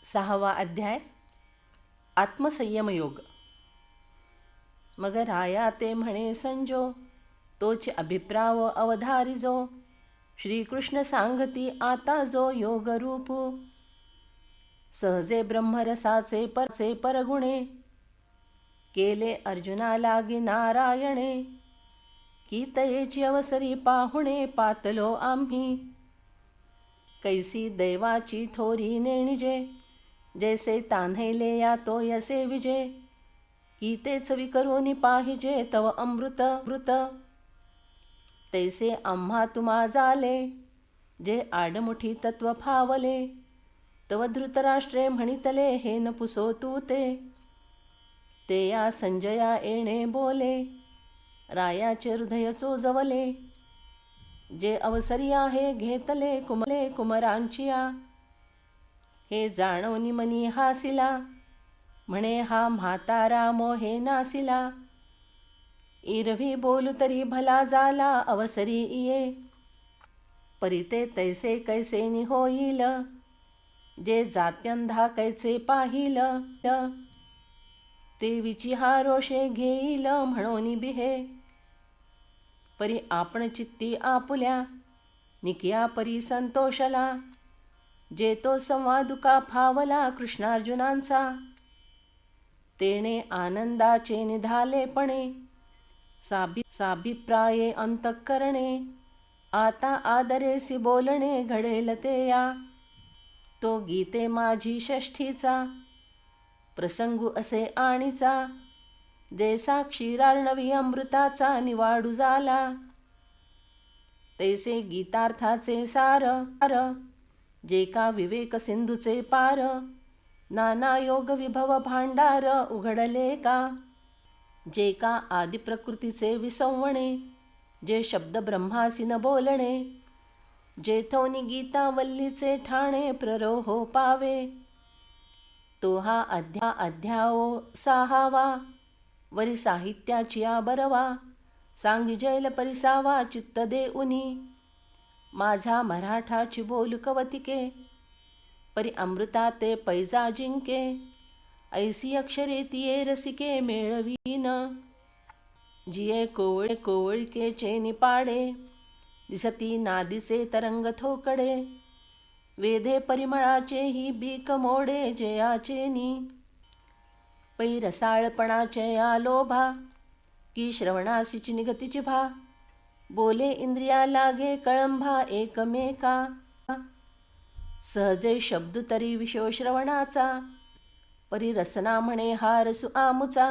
6वा अध्याय आत्मसंयम योग. मग राया ते म्हणे संजो, तोच अभिप्राव अवधारिजो. श्रीकृष्ण सांगती आता जो योग रूप. सहजे ब्रह्मरसाचे परगुणे, केले अर्जुना लागे नारायणे. की तयेची अवसरी पाहुणे पातलो आम्ही. कैसी दैवाची थोरी नेणिजे, जैसे तान्हैले या तो यसे विजे. की तेच विकरुनी पाहिजे तव अमृत. तैसे आम्हा तुम्हा झाले, जे आडमुठी तत्व फावले. तव धृतराष्ट्रे म्हणितले हे न पुसो तू ते. ते या संजया येणे बोले, रायाचे हृदय चोजवले. जे अवसरी आहे घेतले कुमरांचिया. हे जाणवनी मनी हासिला, म्हणे हा म्हातारा मोहे नासिला. इरवी बोलू तरी भला झाला अवसरी ये. परिते तैसे कैसे नि होईल, जे जात्यंधा कैचे पाहिल. ते विचिहा रोषे घेईल म्हणोनी बिहे. परी आपण चित्ती आपुल्या, निकिया परी संतोषला. जे तो संवादुका फावला कृष्णार्जुनांचा. तेणे आनंदाचे निधालेपणे, साभिप्राये अंतःकरणे. आता आदरेसी बोलणे घडेल ते या. तो गीते माझी षष्ठीचा, प्रसंगू असे आणीचा. जे साक्षीरार्णवी अमृताचा निवाडू झाला. तैसे गीतार्थाचे सार, जे का विवेक सिंधूचे पार. नाना योग विभव भांडार उघडले का. जे का आदिप्रकृतीचे विसंवणे, जे शब्द ब्रह्मासी न बोलणे. जेथोनी गीता वल्लीचे ठाणे प्ररोहो पावे. तो हा अध्याओ 6वा, वरी साहित्याची बरवा. सांगिजेल परिसावा चित्त देऊनी. माझा मराठाची बोल कवतिके, परी अमृता ते पैजा जिंके. ऐसी अक्षरे तिये रसिके मेळवीन. जिये कोवळिकेचे निपाडे, दिसती नादीचे तरंग थोकडे. वेधे परिमळाचे ही बीक मोडे जयाचेनी. पै रसाळपणाचे या लोभा, की श्रवणासीची निगतीची भा. बोले इंद्रिया लागे कळंभा एकमेका. सहजे शब्द तरी विषय श्रवणाचा. परी रसना म्हणे हा रसू आमुचा.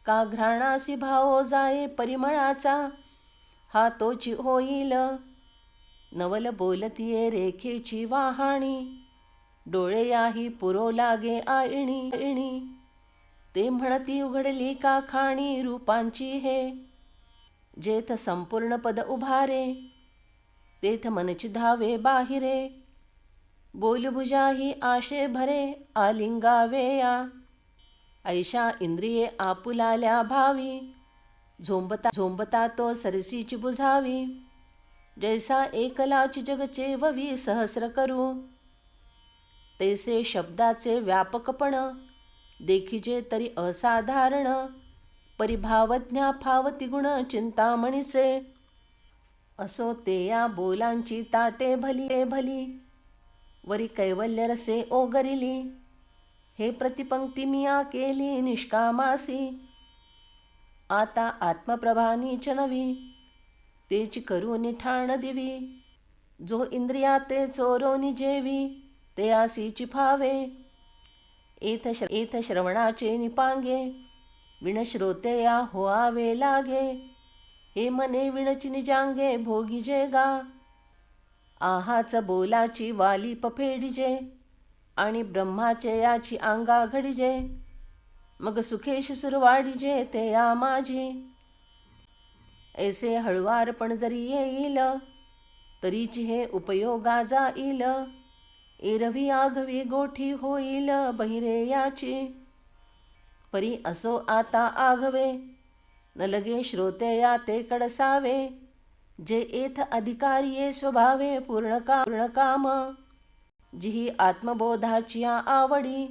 का घ्राणासी भावो जाये परिमळाचा. हा तोची होईल, नवल बोलतीये रेखेची वाहाणी. डोळे याही पुरो लागे आईणी. ते म्हणती उघडली का खाणी रूपांची हे. जेथ संपूर्ण पद उभारे, तेथ मनची धावे बाहिरे. बोलभुजाही आशे भरे आलिंगावे या. ऐशा इंद्रिये आपुलाल्या भावी, झोंबता तो सरसीची बुझावी. जैसा एकलाची जगचे ववी सहस्र करू. तैसे शब्दाचे व्यापकपण, देखिजे तरी असाधारण. परिभावज्ञा फावती गुण चिंतामणीचे. असो ते या बोलांची ताटे भली. वरी कैवल्य रसे ओगरिली. हे प्रतिपंक्ती मिया केली निष्कामासी. आता आत्मप्रभानीच नवी, तेची करून ठाण दिवी. जो इंद्रिया ते चोरोनी जेवी, ते आसीची फावे. एथ श्रवणाचे निपांगे, विणश्रोते या होआवे लागे. हे मने विणची निजांगे भोगीजे गा. आहाच बोलाची वालीप फेडिजे, आणि ब्रह्माचे याची अंगा घडिजे. मग सुखेश सुरवाडिजे ते या माझी. ऐसे हळुवारपण जरी येईल, तरीची हे उपयोगा जाईल. एरवी आघवी गोठी होईल बहिरे याची. परी असो आता आघवे, न लगे श्रोते या ते कडसावे. जे एथ अधिकारिये स्वभावे पूर्ण काम. जिही आत्मबोधाची आवडी,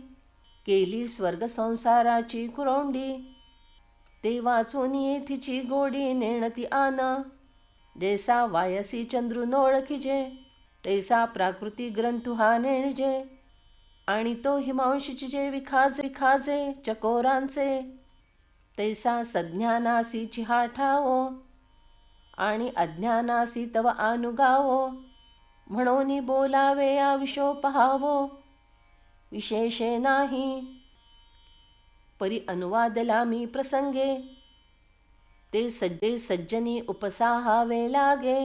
केली स्वर्ग संसाराची कुरोंडी, ते वाचून येथीची गोडी नेणती आन, जैसा वायसी चंद्रून ओळखिजे, तैसा प्राकृती ग्रंथु हा नेणजे, आणि तो हिमांशीचे जे विखाजे चकोरांचे, तैसा सज्ञानासी चिहा ठावो, आणि अज्ञानासी तव अनुगावो, म्हणून बोलावे या विषो पहावो, विशेषे नाही. परी अनुवादला मी प्रसंगे, ते सज्जनी उपसाहावे लागे,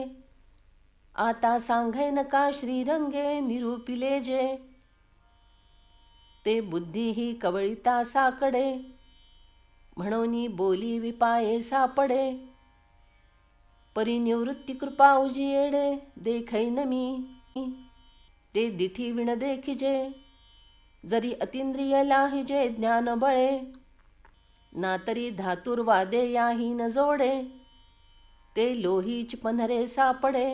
आता सांगै नका श्रीरंगे निरूपिले जे, ते बुद्धी ही कवळिता साकडे, म्हणून बोली विपाये सापडे, परिनिवृत्ती कृपा उजियेडे देखैन मी, ते दिठी विण देखिजे, जरी अतिंद्रिय लाहिजे ज्ञान बळे, ना तरी धातुर्वादे याही न जोडे, ते लोहीच पन्हरे सापडे,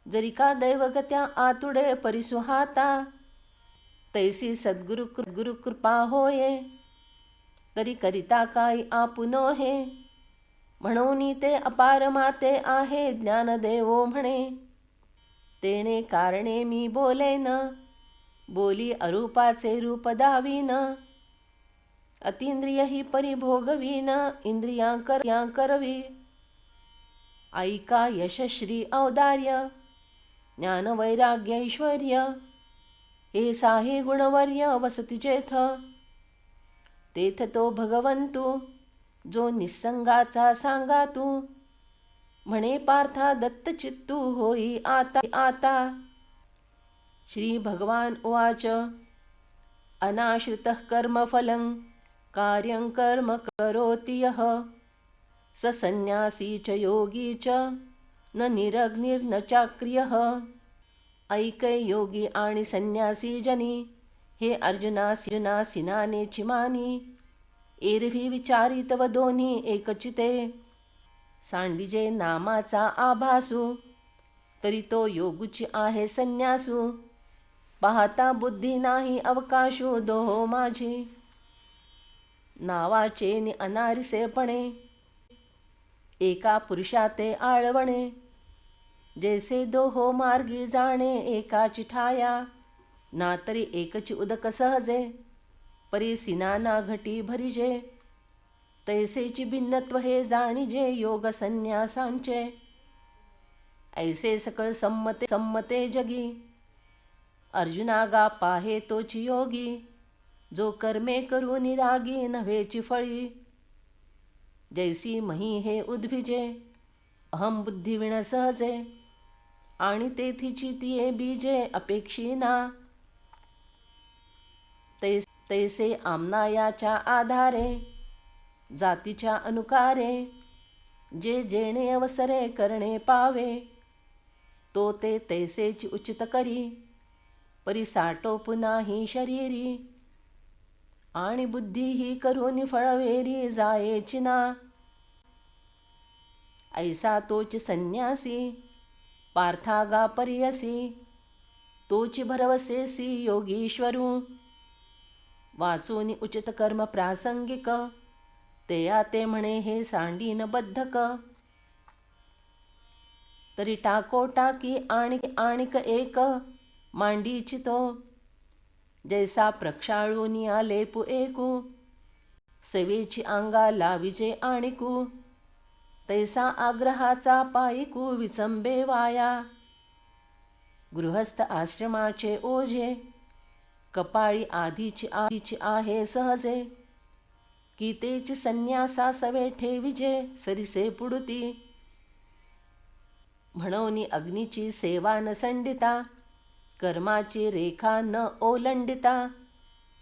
जरी का दैवगत्या आतुडे परिसुहाता, तैसी सद्गुरु कृपा होये, तरी करिता काय आपुनो हे, म्हणून ते अपार माते आहे ज्ञानदेवो म्हणे, तेणे कारणे मी बोलेन, बोली अरूपाचे रूप दावीन, अतींद्रिय ही परिभोगवीन इंद्रियां करवी, ऐका यशश्री औदार्य, ज्ञान वैराग्य ऐश्वर्य, हे साहे गुणवर्य वसती जेथ, तेथ तो भगवंतु जो निसंगाचा सांगा तू, म्हणे पार्था दत्तचित्तू होई आता. श्री भगवान उवाच, अनाश्रितः कर्मफलं कार्यं कर्म करोति यः, स संन्यासी च योगी च न निरग्निर्न चाक्रियः. ऐकै योगी आणि संन्यासी जनी, हे अर्जुनासी नानेची मानी, एरवी विचारी तव दोन्ही एकचिते, सांडिजे नामाचा आभासू, तरी तो योगुची आहे संन्यासू, पाहता बुद्धी नाही अवकाशू दोहो माझी, नावाचे नि अनारिसेपणे, एका पुरुषाते आळवणे, जैसे दोहो मार्गी जाणे एकाची ठाया, ना तरी एकची उदक सहजे, परी सिनाना घटी भरिजे, तैसेची भिन्नत्व हे जाणिजे योग संन्यासांचे, ऐसे सकळ संमते जगी, अर्जुनागा पाहे तोची योगी, जो कर्मे करू निरागी नव्हेची फळी, जैसी मही हे उद्भिजे, अहम बुद्धी विण सहजे, आणि तेथीची तिये बीजे अपेक्षीना, तैसे आमनायाच्या आधारे, जातीच्या अनुकारे, जे जेणे अवसरे करणे पावे, तो ते तैसेची उचित करी, परी साठो पुनाही शरीरी, आणि बुद्धी ही करून फळवेरी जायेची ना. ऐसा तोच संन्यासी पार्थागा परियसी, तोची भरवसेसी योगीश्वरू, वाचून उचित कर्म प्रासंगिक, तेया ते म्हणे हे सांडीन बद्धक, तरी टाको टाकी आणिक एक मांडीची तो, जैसा प्रक्षाळूनी आलेपू एकू, सेवेची अंगा लाविजे आणिकू, तैसा आग्रहाचा पायिकू विचंबे वाया, गृहस्थ आश्रमाचे ओझे, कपाळी आधीची आहे सहजे, की तेची संन्यासा सवे ठेविजे सरिसे पुडुती, म्हणून अग्नीची सेवा न संडिता, कर्माची रेखा न ओलंडिता,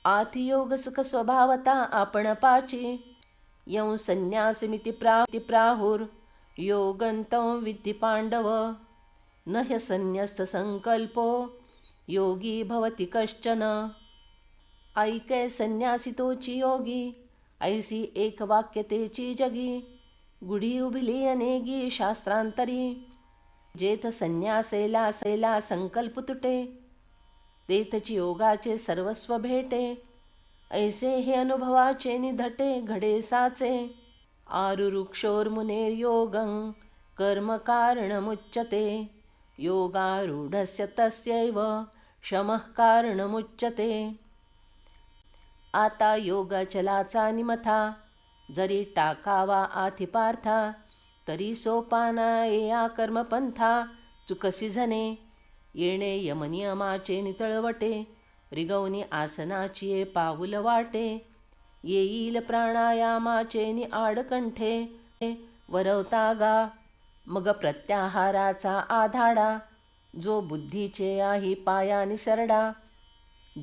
आतियोग सुख स्वभावता आपण पाची, यं संन्यासमिति प्राहुर योगन्तं विद्धि पांडव, न ह्यसन्न्यस्त संकल्पो योगी भवति कश्चन. ऐकै संन्यासी तोची योगी, ऐसी एक वाक्य तेची जगी, गुढी उभिली अनेगी शास्त्रांतरी, जेथ संन्यासेला सेला संकल्प तुटे, तेथची योगाचे सर्वस्व भेटे. ऐसे हे अनुभवाचे निधटे घडे साचे. आरुरुक्षोर्मुनेर्योगं कर्म कारणमुच्यते. योगारूढस्य तस्यैव शमः कारणमुच्यते. आता योग चलाचा निमथा, जरी टाकावा आथि पार्था. तरी सोपाना या कर्मपंथा, चुकसी झने. येणे यमनियमाचे नितळवटे, रिगवनी आसनाची पाऊल वाटे. येईल प्राणायामाचे नि आडकंठे, वरवता गा मग प्रत्याहाराचा आधाडा. जो बुद्धीचे आही पाया निसरडा,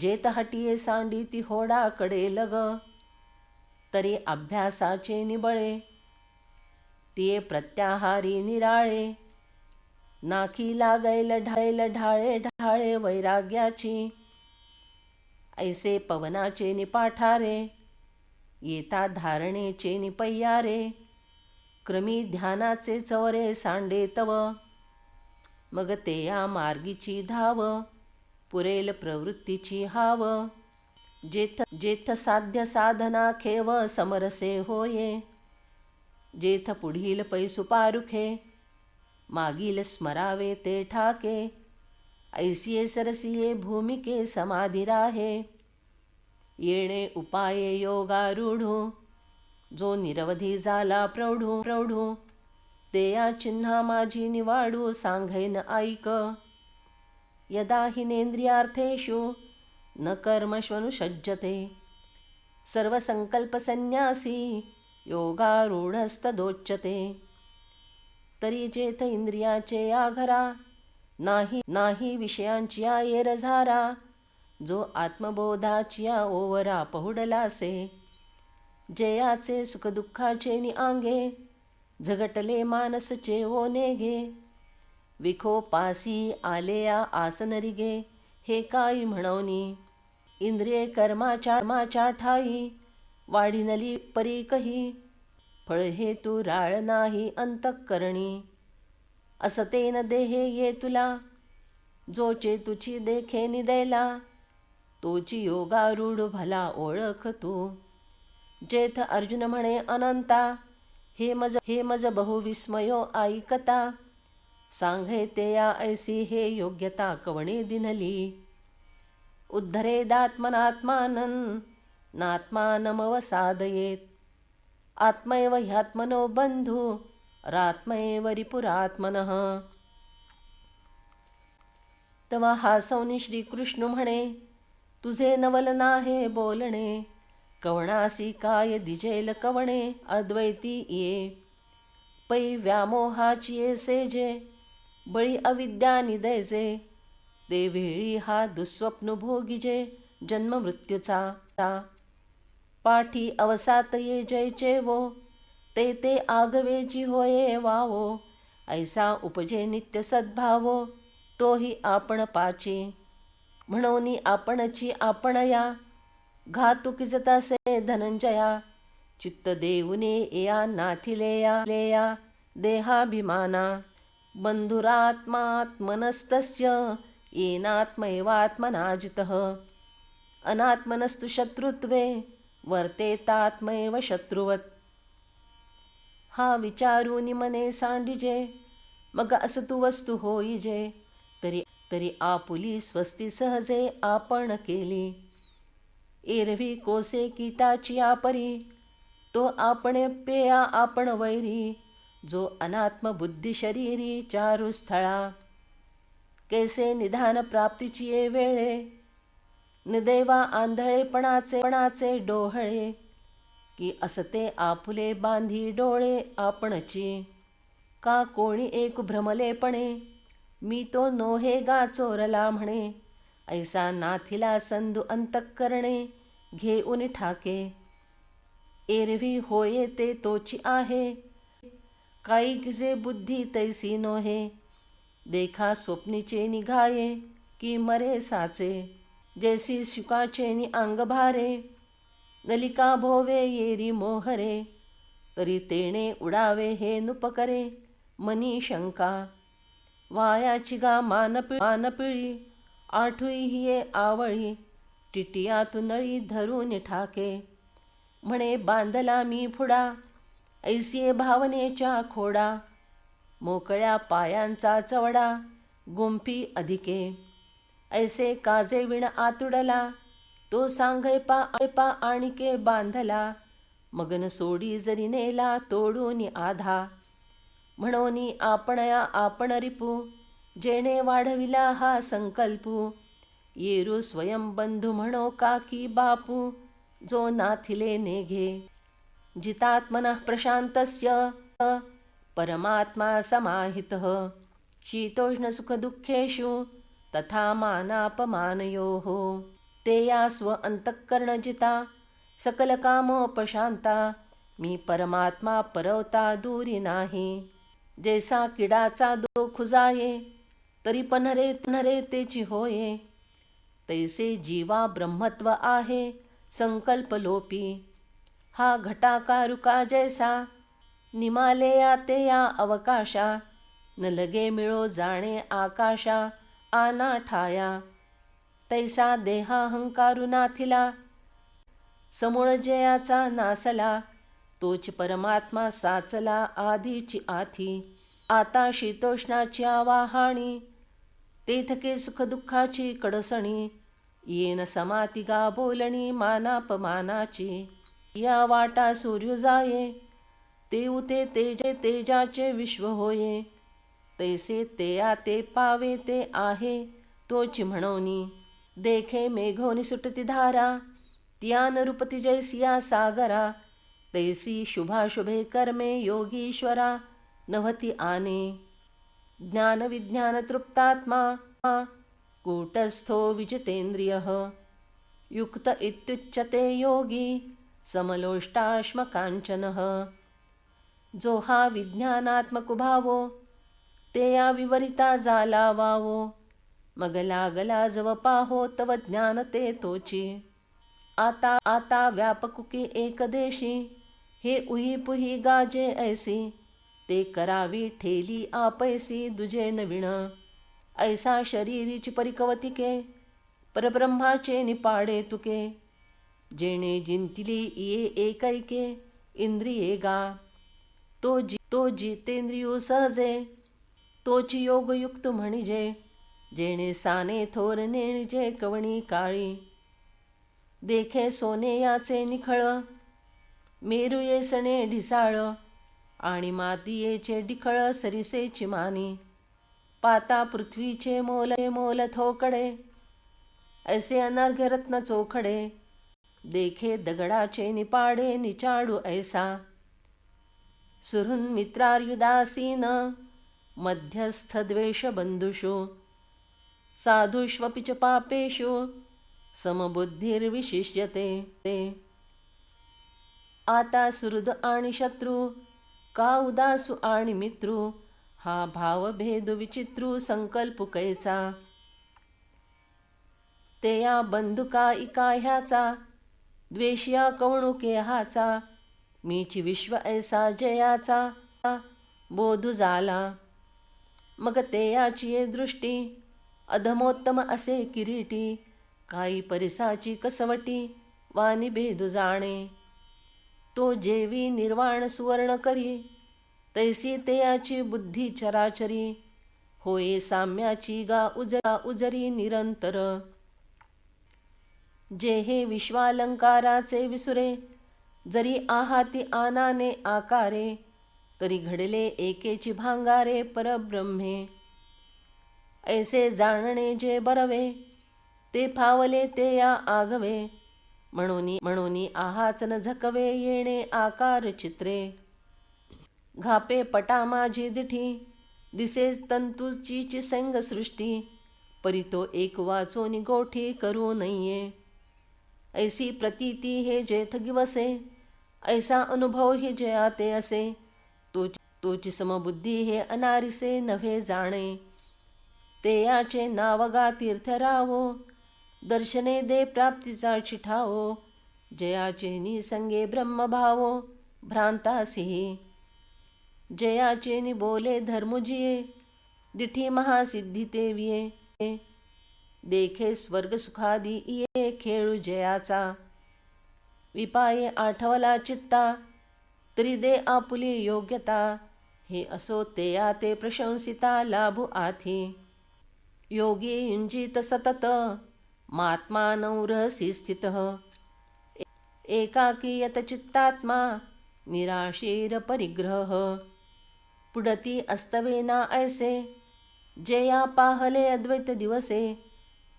जेत हटिये सांडिती होडा कडे लग. तरी अभ्यासाचे निबळे, तिये प्रत्याहारी निराळे. नाकी लागैल ढाळे ढाळे वैराग्याची. ऐसे पवनाचे निपाठारे, येता धारणेचे निपय्यारे. क्रमी ध्यानाचे चवरे सांडे तव, मग ते या मार्गीची धाव. पुरेल प्रवृत्तीची हाव, जेथ साध्य साधना खेव समरसे होये. जेथ पुढील पैसू पारुखे, मागील स्मरावे ते ठाके. ऐसिये सरसिये भूमिके समाधी राहे. येणे उपाये योगारूढू, जो निरवधी झाला प्रौढू. ते या चिन्हा माझी निवाडू सांगैन ऐक. यदा हिनेंद्रियार्थेषु न कर्मष्वनुषज्जते. सर्वसंकल्पसन्न्यासी योगारूढस्तदोच्यते. तरी जेथ इंद्रियाचे या घरा, नाही विषयांची या येरझारा. जो आत्मबोधाची या ओवरा पहुडलासे. जयाचे सुखदुःखाचे निआंगे, झगटले मानसचे ओ नेगे. विखोपासी आलेया आसनरिगे, हे काही म्हणवनी. इंद्रिये कर्माच्या ठाई, वाढिनली परी कही. फळ हेतू राळ नाही अंतःकरणी, असतेन देहे ये तुला. जो चेतुची देखे निदैला, तोची योगारूढ भला ओळख तू. जेथ अर्जुन म्हणे अनंता, हे मज बहुविस्मयो ऐकता. सांगे ते या ऐसी हे योग्यता कवणे दिनली. उद्धरेदात्मनात्मानं नात्मानमवसादयेत. आत्मैव ह्यात्मनो बंधू, रात्मैव रिपुरात्मनः. तवा हासवनी श्रीकृष्ण म्हणे, तुझे नवल नाहे बोलणे. कवणासी काय दिजेल कवणे अद्वैती ये. पै व्यामोहाची ये सेजे, बळी अविद्या निदैजे. ते वेळी हा दुःस्वप्न भोगिजे जन्म मृत्यूचा. पाठी अवसात ये जयचे वो, ते आगवेची होये वावो. ऐसा उपजे नित्य सद्भावो, तोही आपण पाची. म्हणून आपणची आपणया, घातुकी जतासे धनंजया. चित्त देऊने या नाथिलेया देहाभिमाना. बंधुरात्मात्मनस्तस्य येनात्मैवात्मना जितः. अनात्मनस्तु शत्रुत्वे, वर्तेतात्मैव शत्रुवत्. हा विचारूनी मने सांडिजे, मग असतु वस्तू होईजे. तरी आपुली स्वस्ती सहजे आपण केली. एरवी कोसे कीटाची आपरी, तो आपणे पेया आपण वैरी. जो अनात्म बुद्धी शरीरी चारु स्थळा. कैसे निधान प्राप्तीची ये वेळे, निदैवा आंधळेपणाचे डोहळे. की असते आपुले बांधी डोळे आपणची. का कोणी एक भ्रमलेपणे, मी तो नोहे गा चोरला म्हणे. ऐसा नाथिला संधू अंतःकरणे, घेऊन ठाके. एरवी होये ते तोची आहे, काईक जे बुद्धी तैसी नोहे. देखा स्वप्नीचे निघाये, की मरे साचे. जैसी शुकाचे नि अंग भारे, नलिका भोवे येरी मोहरे. तरी तेणे उडावे हे नुपकरे, मनी शंका. वायाची गा मानपिळी आठुई हिये आवळी टिटियातू नळी धरून ठाके म्हणे बांधला मी फुडा ऐसिये भावनेच्या खोडा मोकळ्या पायांचा चवडा गुंफी अधिके ऐसे काजे विण आतुडला तो सांगय पा आणिके बांधला मगन सोडी जरी नेला तोडून आधा म्हणोनी आपणया आपण रिपू जेणे वाढविला हा संकल्पू येरू स्वयंबंधू म्हणो काकी बापू जो नाथिले नेघे जितात्मनः प्रशान्तस्य परमात्मा समाहितः शीतोष्णसुखदुःखेषु तथा मानापमानयोः ते या स्व अंतःकरणजिता सकलकामोपशांता मी परमात्मा परवता दूरी नाही जैसा किडाचा दोख जाये तरी पन्हरे तेची होये तैसे जीवा ब्रह्मत्व आहे संकल्प लोपी हा घटाकारुका जैसा निमाले याते या अवकाशा न लगे मिळो जाणे आकाशा आना ठाया तैसा देहाहंकारू नाथिला समूळ जयाचा नासला तोच परमात्मा साचला आधीची आथी आता शीतोष्णाची आवाहाणी तेथके सुखदुःखाची कडसणी येन समाती गा बोलणी मानापमानाची या वाटा सूर्य जाये ते उते तेजाचे विश्व होये तैसे ते पावे ते आहे तोची म्हणोनी देखे मेघोनी सुटती धारा त्यान रूपती जैसिया सागरा तैसी शुभाशुभे कर्मे योगीश्वरा नवती आने ज्ञान विज्ञान तृप्तात्मा कूटस्थो विजितेन्द्रियः युक्त इत्युच्यते योगी समलोष्टाश्मकांचनः जो हा विज्ञानात्मक भावो ते या विवरिता जाला वावो मग लागला जव पाहो तव ज्ञान ते तोची आता व्यापकुकी एकदेशी हे उही पुही गाजे ऐसी ते करावी ठेली आपैसी दुजे नविण ऐसा शरीरीची परिकवतिके परब्रह्माचे निपाडे तुके जेणे जिंतिली ये एकैके इंद्रिये गा तो जितेंद्रियू सहजे तोची योगयुक्त म्हणिजे जेणे साने थोर नेणिजे कवणी काळी देखे सोने याचे निखळ मेरू येसणे ढिसाळ आणि मातीयेचे डिखळ सरिसेची मानी पाता पृथ्वीचे मोल थोकडे ऐसे अनर्घ्य रत्न चोखडे देखे दगडाचे निपाडे निचाडू ऐसा सुहृन् मित्रार्युदासीन मध्यस्थ द्वेष बंधुषु साधुष्वपि च पापेषु समबुद्धिर्विशिष्यते आता सुहृद आणि शत्रू का उदासू आणि मित्रू हा भावभेद विचित्रू संकल्प कैचा ते या बंधुका इका ह्याचा द्वेषिया कवणुके हाचा मीची विश्व ऐसा जयाचा बोधू झाला मग ते याची दृष्टी अधमोत्तम असे किरीटी काही परिसाची कसवटी वाणी भेदू जाणे तो जेवी निर्वाण सुवर्ण करी तैसी तेयाची बुद्धी चराचरी होये साम्याची गा उजरी निरंतर जे हे विश्वालंकाराचे विसुरे जरी आहाती आनाने आकारे तरी घडले एकेची भांगारे परब्रह्मे ऐसे जाणणे जे बरवे ते फावले ते या आगवे म्हणूनी आहाच न झकवे येणे आकार चित्रे घापे पटा माझी दिठी दिसे तंतूची संग सृष्टी परितो एक वाचोनी गोठी करू नये ऐसी प्रतीती हे जेथ गिवसे ऐसा अनुभव हे जे आते असे तोची समबुद्धी हे अनारिसे नव्हे जाणे ते याचे नावगा तीर्थ रावो दर्शने दे प्राप्तीचा चिठावो जयाचे निसंगे ब्रह्मभावो भ्रांतासी जयाचे नि बोले धर्मुजिये दिठी महासिद्धी ते विये, देखे स्वर्ग सुखादी ये खेळू जयाचा. विपाये आठवला चित्ता, तरी दे आपुली योग्यता. हे असो ते या ते प्रशंसिता लाभू आथी. योगी युंजित सतत, महात्मानौ रहसी स्थितः. एकाकी यतचित्तात्मा, निराशीर परिग्रह. पुढती अस्तवेना ऐसे, जे या पाहले अद्वैत दिवसे.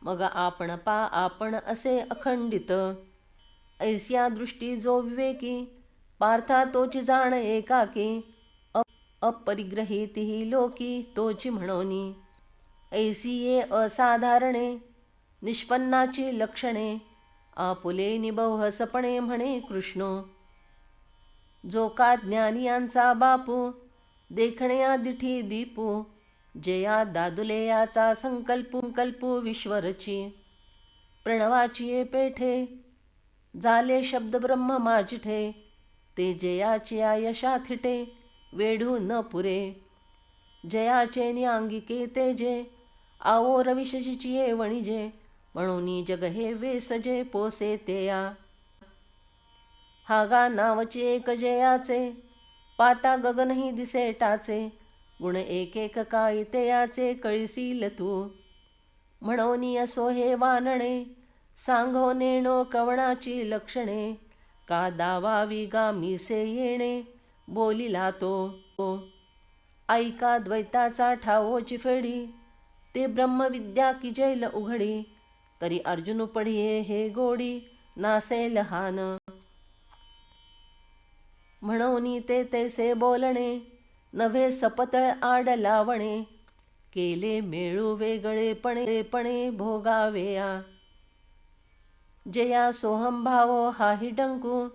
मग आपण आपण असे अखंडित. ऐस्या दृष्टी जो विवेकी, पार्था तोची जाण एकाकी. अपरिग्रहित ही लोकी तोची म्हणोनी. ऐसी ये असाधारणे, निष्पन्नाची लक्षणे. आपुले निबव सपणे म्हणे कृष्ण. जो का ज्ञानियांचा बापू, देखण्या दिठी दीपू. जया दादुलेयाचा संकल्पू विश्वरची. प्रणवाची ये पेठे, झाले शब्द ब्रह्म माजिठे. ते जयाची यशा थिटे, वेढू न पुरे. जयाचे न्यांगिके तेजे, आवो रविशशीची ये वणिजे. म्हणून जग हे वेसजे पोसे तेया. हागा नावचे एक जयाचे, पाता गगनही दिसे टाचे. गुण एक एक काय तेयाचे कळीसील तू. म्हणून असो हे वानणे, सांगो नेणो कवणाची लक्षणे. का दावावी गा मीसे येणे, बोलिला तो. ऐका द्वैताचा ठावोची फेडी, ते ब्रह्मविद्या की जैल उघडी. तरी अर्जुन पढिये हे गोडी, नासे लहान. म्हणून ते तैसे बोलणे, नव्हे सपतळ आड लावणे. केले मेळू वेगळेपणे भोगावेया. जया सोहम भावो हाही डंकू,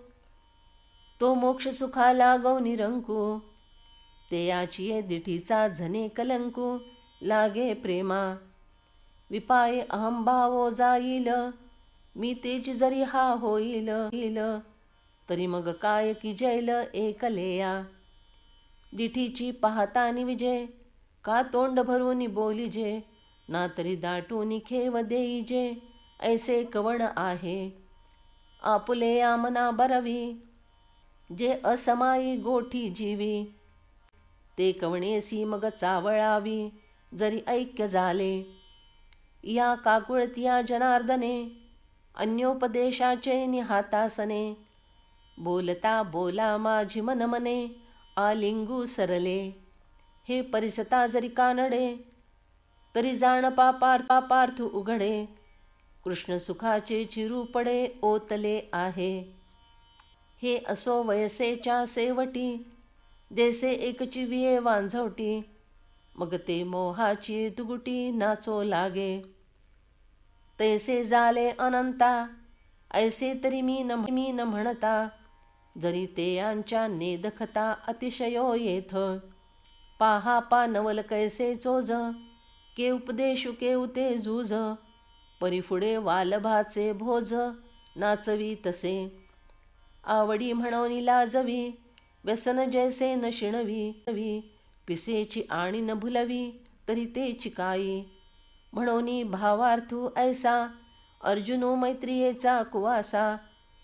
तो मोक्ष सुखाला गौ निरंकू. ते याची दिठीचा झने कलंकू, लागे प्रेमा. विपाये अहंभावो जाईल, मी तेची जरी हा होईल. तरी मग काय की जैल एकलेया. दिठीची पाहता निविजे, का तोंड भरून बोलिजे. ना तरी दाटून खेव देईजे, ऐसे कवण आहे. आपुले या मना बरवी, जे असमाई गोठी जीवी. ते कवणेसी मग चावळावी, जरी ऐक्य झाले. या काकुळतिया जनार्दने, अन्योपदेशाचे निहातासने. बोलता बोला माझी मनमने, आलिंगू सरले. हे परिसता जरी कानडे, तरी जाण पार्थू उघडे. कृष्ण सुखाचे चिरू पडे ओतले आहे. हे असो वयसेच्या सेवटी, देसे एकची विये वांझवटी. मग ते मोहाची तुगुटी नाचो लागे. तैसे झाले अनंता, ऐसे तरी मी न म्हणता. जरी ते यांच्या नेदखता अतिशयो येथ. पाहा नवल कैसे चोज, के उपदेशु केऊ ते झूज. परिफुडे वालभाचे भोज, नाचवी तसे. आवडी म्हणून लाजवी, व्यसन जैसे न शिणवी. पिसेची आणि न भुलवी, तरी तेची काई. म्हणून भावार्थू ऐसा, अर्जुनो मैत्रियेचा कुवासा.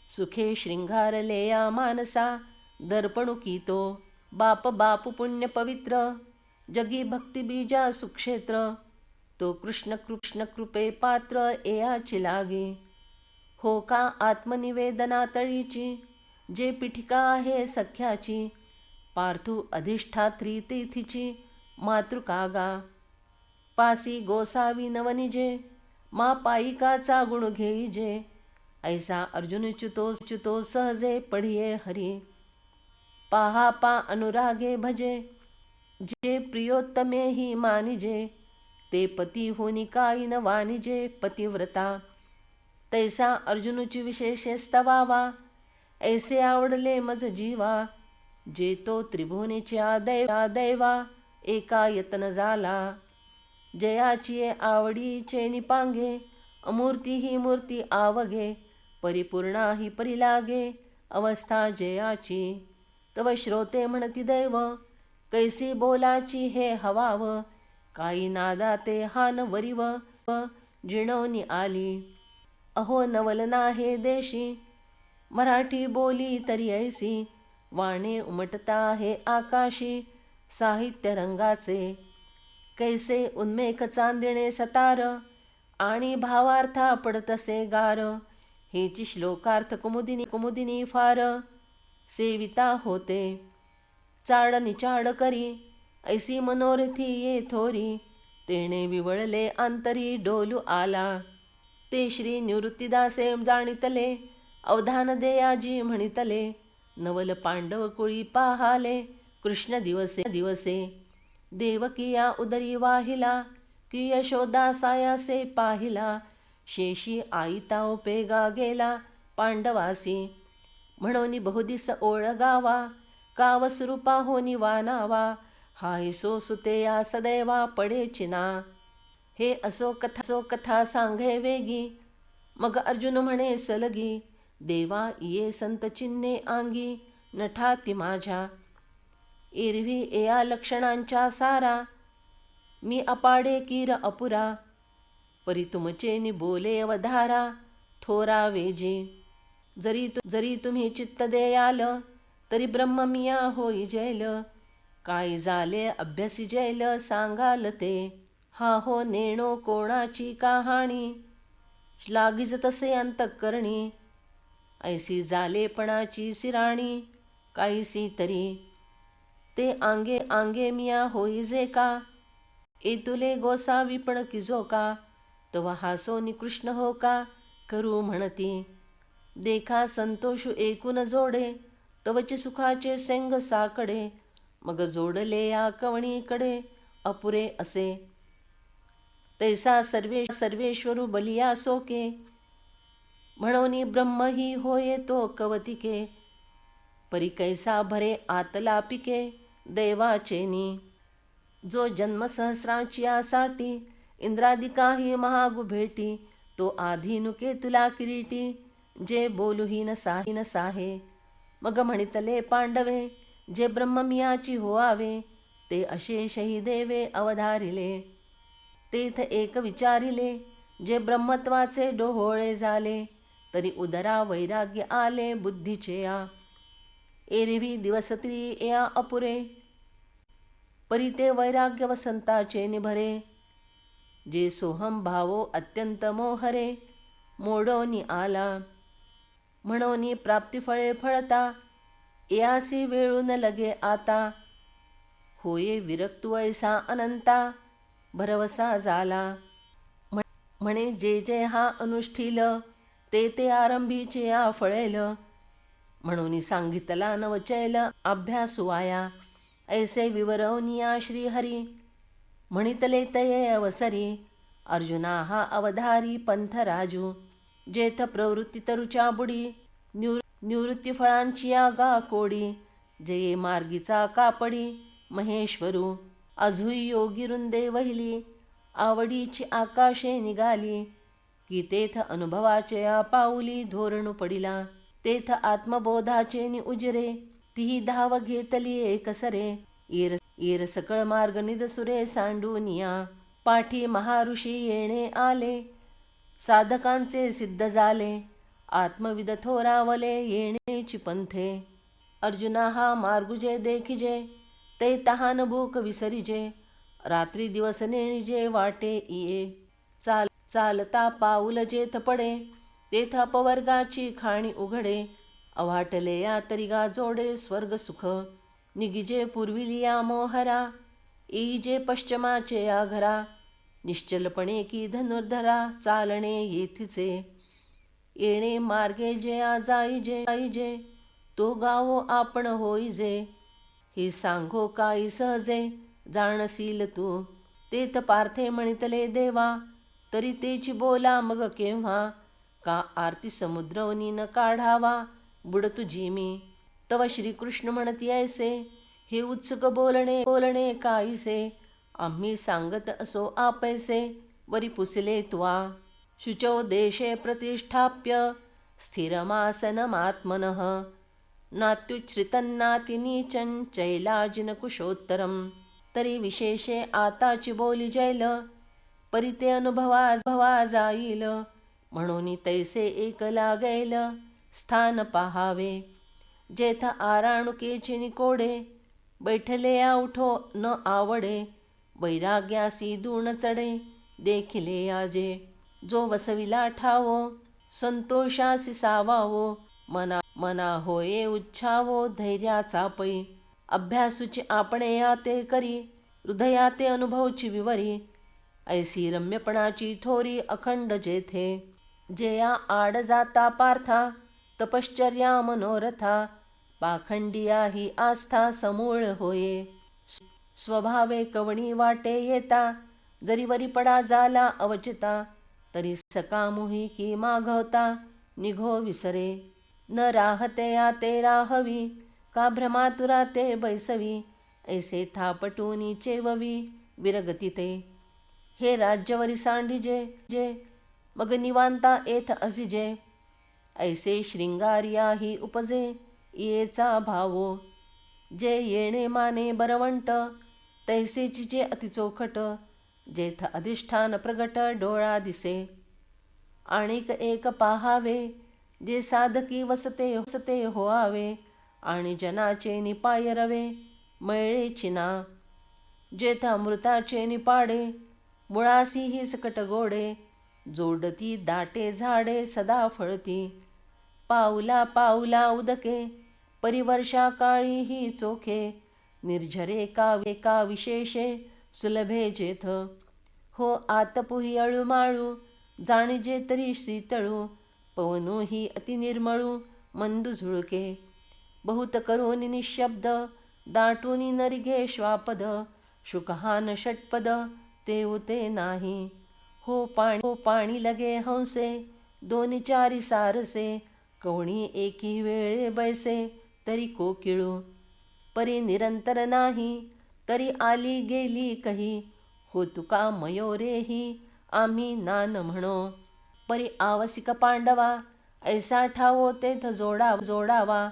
सुखे शृंगारले या मानसा, दर्पणुकी तो. बापू पुण्य पवित्र, जगी भक्ती बीजा सुक्षेत्र. तो कृष्ण कृपे पात्र एयाची लागे. हो का आत्मनिवेदना तळीची, जे पीठिका आहे सख्याची. पार्थू अधिष्ठात्री तेथीची, मातृकागा. पासी गोसावी नवनिजे, मा पायिकाचा गुण घेईजे. ऐसा अर्जुन च्युतो सहजे पढिये हरी. पाहा अनुरागे भजे, जे प्रियोत्तमे ही मानिजे. ते पती होनी काही न वानिजे पतिव्रता. तैसा अर्जुनची विशेषे स्तवावा, ऐसे आवडले मज जीवा. जे तो त्रिभुवनेच्या दैवा, एका यतन झाला. जयाची आवडीचे निपांगे, अमूर्ती ही मूर्ती आवगे. परिपूर्णा ही परिलागे, अवस्था जयाची. तव श्रोते म्हणती दैव, कैसी बोलाची हे हवाव. काही नादा ते हान वरीव जिणवणी आली. अहो नवल नाहे देशी मराठी बोली तरी ऐसी. वाणे उमटता हे आकाशी साहित्य रंगाचे. कैसे उन्मेख चांदणे सतार आणि भावार्था पडतसे गार. हेची श्लोकार्थ कुमुदिनी फार सेविता होते. चाड निचाड करी ऐसी मनोरथी ये थोरी. तेणे विवळले अंतरी डोलू आला. ते श्री निवृत्तीदासे जाणितले अवधान देयाजी म्हणितले. नवल पांडव कुळी पाहाले कृष्ण दिवसे. देवकिया उदरी वाहिला की यशोदा सायासे पाहिला. शेषी आईता उपेगा गेला पांडवासी. म्हणून बहुदिस ओळगावा कावस्वरूपा होनी वानावा. हाय सो सुतेया सदैवा पडे चिना. हे असो कथा सांगे वेगी. मग अर्जुन म्हणे सलगी. देवा ये संत चिन्हे अंगी नठाती माझ्या. एरवी या लक्षणांच्या सारा मी अपाडे कीर अपुरा. परी तुमचे नि बोले अवधारा थोरा वेजी. जरी तुम्ही चित्त देयाल तरी ब्रह्म मिया होई जैल. काय झाले अभ्यासी जैल सांगाल ते. हा हो नेणो कोणाची कहाणी लागिज तसे अंतःकरणी. ऐसी झालेपणाची सिराणी काहीसी तरी. ते आंगे मिया होई जे का. एतुले गोसावी पण किजो का. तवा हासोनी कृष्ण हो का करू म्हणती. देखा संतोषु एकून जोडे तवचे सुखाचे सेंग साकडे. मग जोडले या कवणीकडे अपुरे असे. तैसा सर्वेश्वरू बलिया सोके. म्हणोनी ब्रह्म ही होये तो कवतिके. परी कैसा भरे आतला पिके दैवाचेनी. जो जन्म सहस्रांची यासाठी इंद्रादिकाही महागु भेटी. तो आधीनुके तुला किरीटी जे बोलूही न साहे. मग म्हणितले पांडवे जे ब्रह्ममियाची होआवे. ते अशेषही देवे अवधारिले. तेथ एक विचारिले जे ब्रह्मत्वाचे डोहोळे झाले. तरी उदरा वैराग्य आले बुद्धीचे या. एरवी दिवसत्री या अपुरे. परी ते वैराग्य वसंताचे निभरे. जे सोहम भावो अत्यंत मोहरे मोडोनी आला. म्हणोनी प्राप्तिफळे फळता यासी वेळून लगे आता. होये विरक्तु ऐसा अनंता भरवसा झाला. म्हणे जे हा अनुष्ठील ते आरंभीचे या फळेल. म्हणून सांगितला नवचैल अभ्यासु वाया. ऐसे विवरवनिया श्रीहरी म्हणितले तये अवसरी. अर्जुना हा अवधारी पंथ राजू. जेथ प्रवृत्ती तरुच्या बुडी निवृत्ती फळांची आगा कोडी. जये मार्गीचा कापडी महेश्वरू. अजुई योगी रुंदे वहिली आवडीची आकाशे निघाली. की तेथ अनुभवाचे या पाऊली धोरणू पडिला. तेथ आत्मबोधाचे नि उजरे तीही धाव घेतली एकसरे. येर सकळ मार्ग निदसुरे सांडूनिया. पाठी महाऋषी येणे आले साधकांचे सिद्ध झाले. आत्मविद थोरावले येणेची पंथे. अर्जुना हा मार्गुजे देखिजे ते तहान भूक विसरिजे. रात्री दिवस नेणिजे वाटे इये. चालता पाऊल जेथ पडे तेथ अपवर्गाची खाणी उघडे. अवाटले या तरिगा जोडे स्वर्ग सुख. निगिजे पूर्विलिया मोहरा येईजे पश्चिमाचे या घरा. निश्चलपणे की धनुर्धरा चालणे येथीचे. येणे मार्गे जे आ जाईजे तो गावो आपण होईजे. हे सांगो काही सहजे जाणसील तू. तेथ पार्थे म्हणितले देवा तरी तेची बोला मग केव्हा. का आरती समुद्रवनी न काढावा बुड तुझी मी. तव श्रीकृष्ण म्हणती ऐसे हे उत्सुक बोलणे काहीसे. आम्ही सांगत असो आपैसे वरी पुसले त्वा. शुचौ देशे प्रतिष्ठाप्य स्थिरमासनमात्मनः. नात्युच्छ्रितन्नातिनीचं चैलाजिनकुशोत्तरम्. तरी विशेषे आताची बोली जैल, परी ते अनुभवा जाईल, म्हणून तैसे एक लागैल, स्थान पाहावे, जेथ आराणुकेची निकोडे, बैठले उठो न आवडे, वैराग्यासी दूण चढे, देखिले आजे, जो वसविला ठावो, संतोषासी सावावो, मना होये उच्छावो, धैर्याचा पै, अभ्यासूची आपणे याते करी, हृदयाते अनुभवची विवरी, ऐसी रम्यपणाची थोरी अखंड जेथे, जेया आड जाता पार्था, तपश्चर्या मनोरथा, पाखंडिया ही आस्था समूळ होये, स्वभावे कवणी वाटे येता, जरी वरी पडा झाला अवचिता, तरी सकामुही की मागवता, निघो विसरे, न राहते आते राहवी, का भ्रमातुरा ते बैसवी, ऐसे थापटूनी चेववी, विरगती ते, हे राज्यवरी सांडिजे जे, मग निवांता येथ असिजे, ऐसे शृंगारिया ही उपजे, येचा भावो, जे येणे माने बरवंट, तैसेची जे अतिचोखट, जेथ अधिष्ठान प्रगट डोळा दिसे, आणिक एक पाहावे, जे साधकी वसते होआवे, आणि जनाचे निपाय रवे, मळे चिना, जेथ अमृताचे निपाडे, मुळासी ही सकट गोडे, जोडती दाटे झाडे सदा फळती, पाऊला पाऊला उदके, परिवर्षा काळी ही चोखे, निर्झरे का विशेषे, सुलभे जेथ, हो आतपुही अळूमाळू, जाणीजे तरी शीतळू, पवनू ही अति निर्मळू, मंदू झुळके, बहुत करून निशब्द, दाटूनी नरिघे श्वापद, शुकहान षटपद, ते उते नाही, हो पाणी लगे हंसे, दोन्ही चारी सारसे, कवणी एकी वेळे बैसे, तरी कोकिळू, परी निरंतर नाही, तरी आली गेली कही, हो तुका मयोरेही, आम्ही नान म्हणो, परी आवसिक पांडवा, ऐसा ठावो तेथ जोडावा,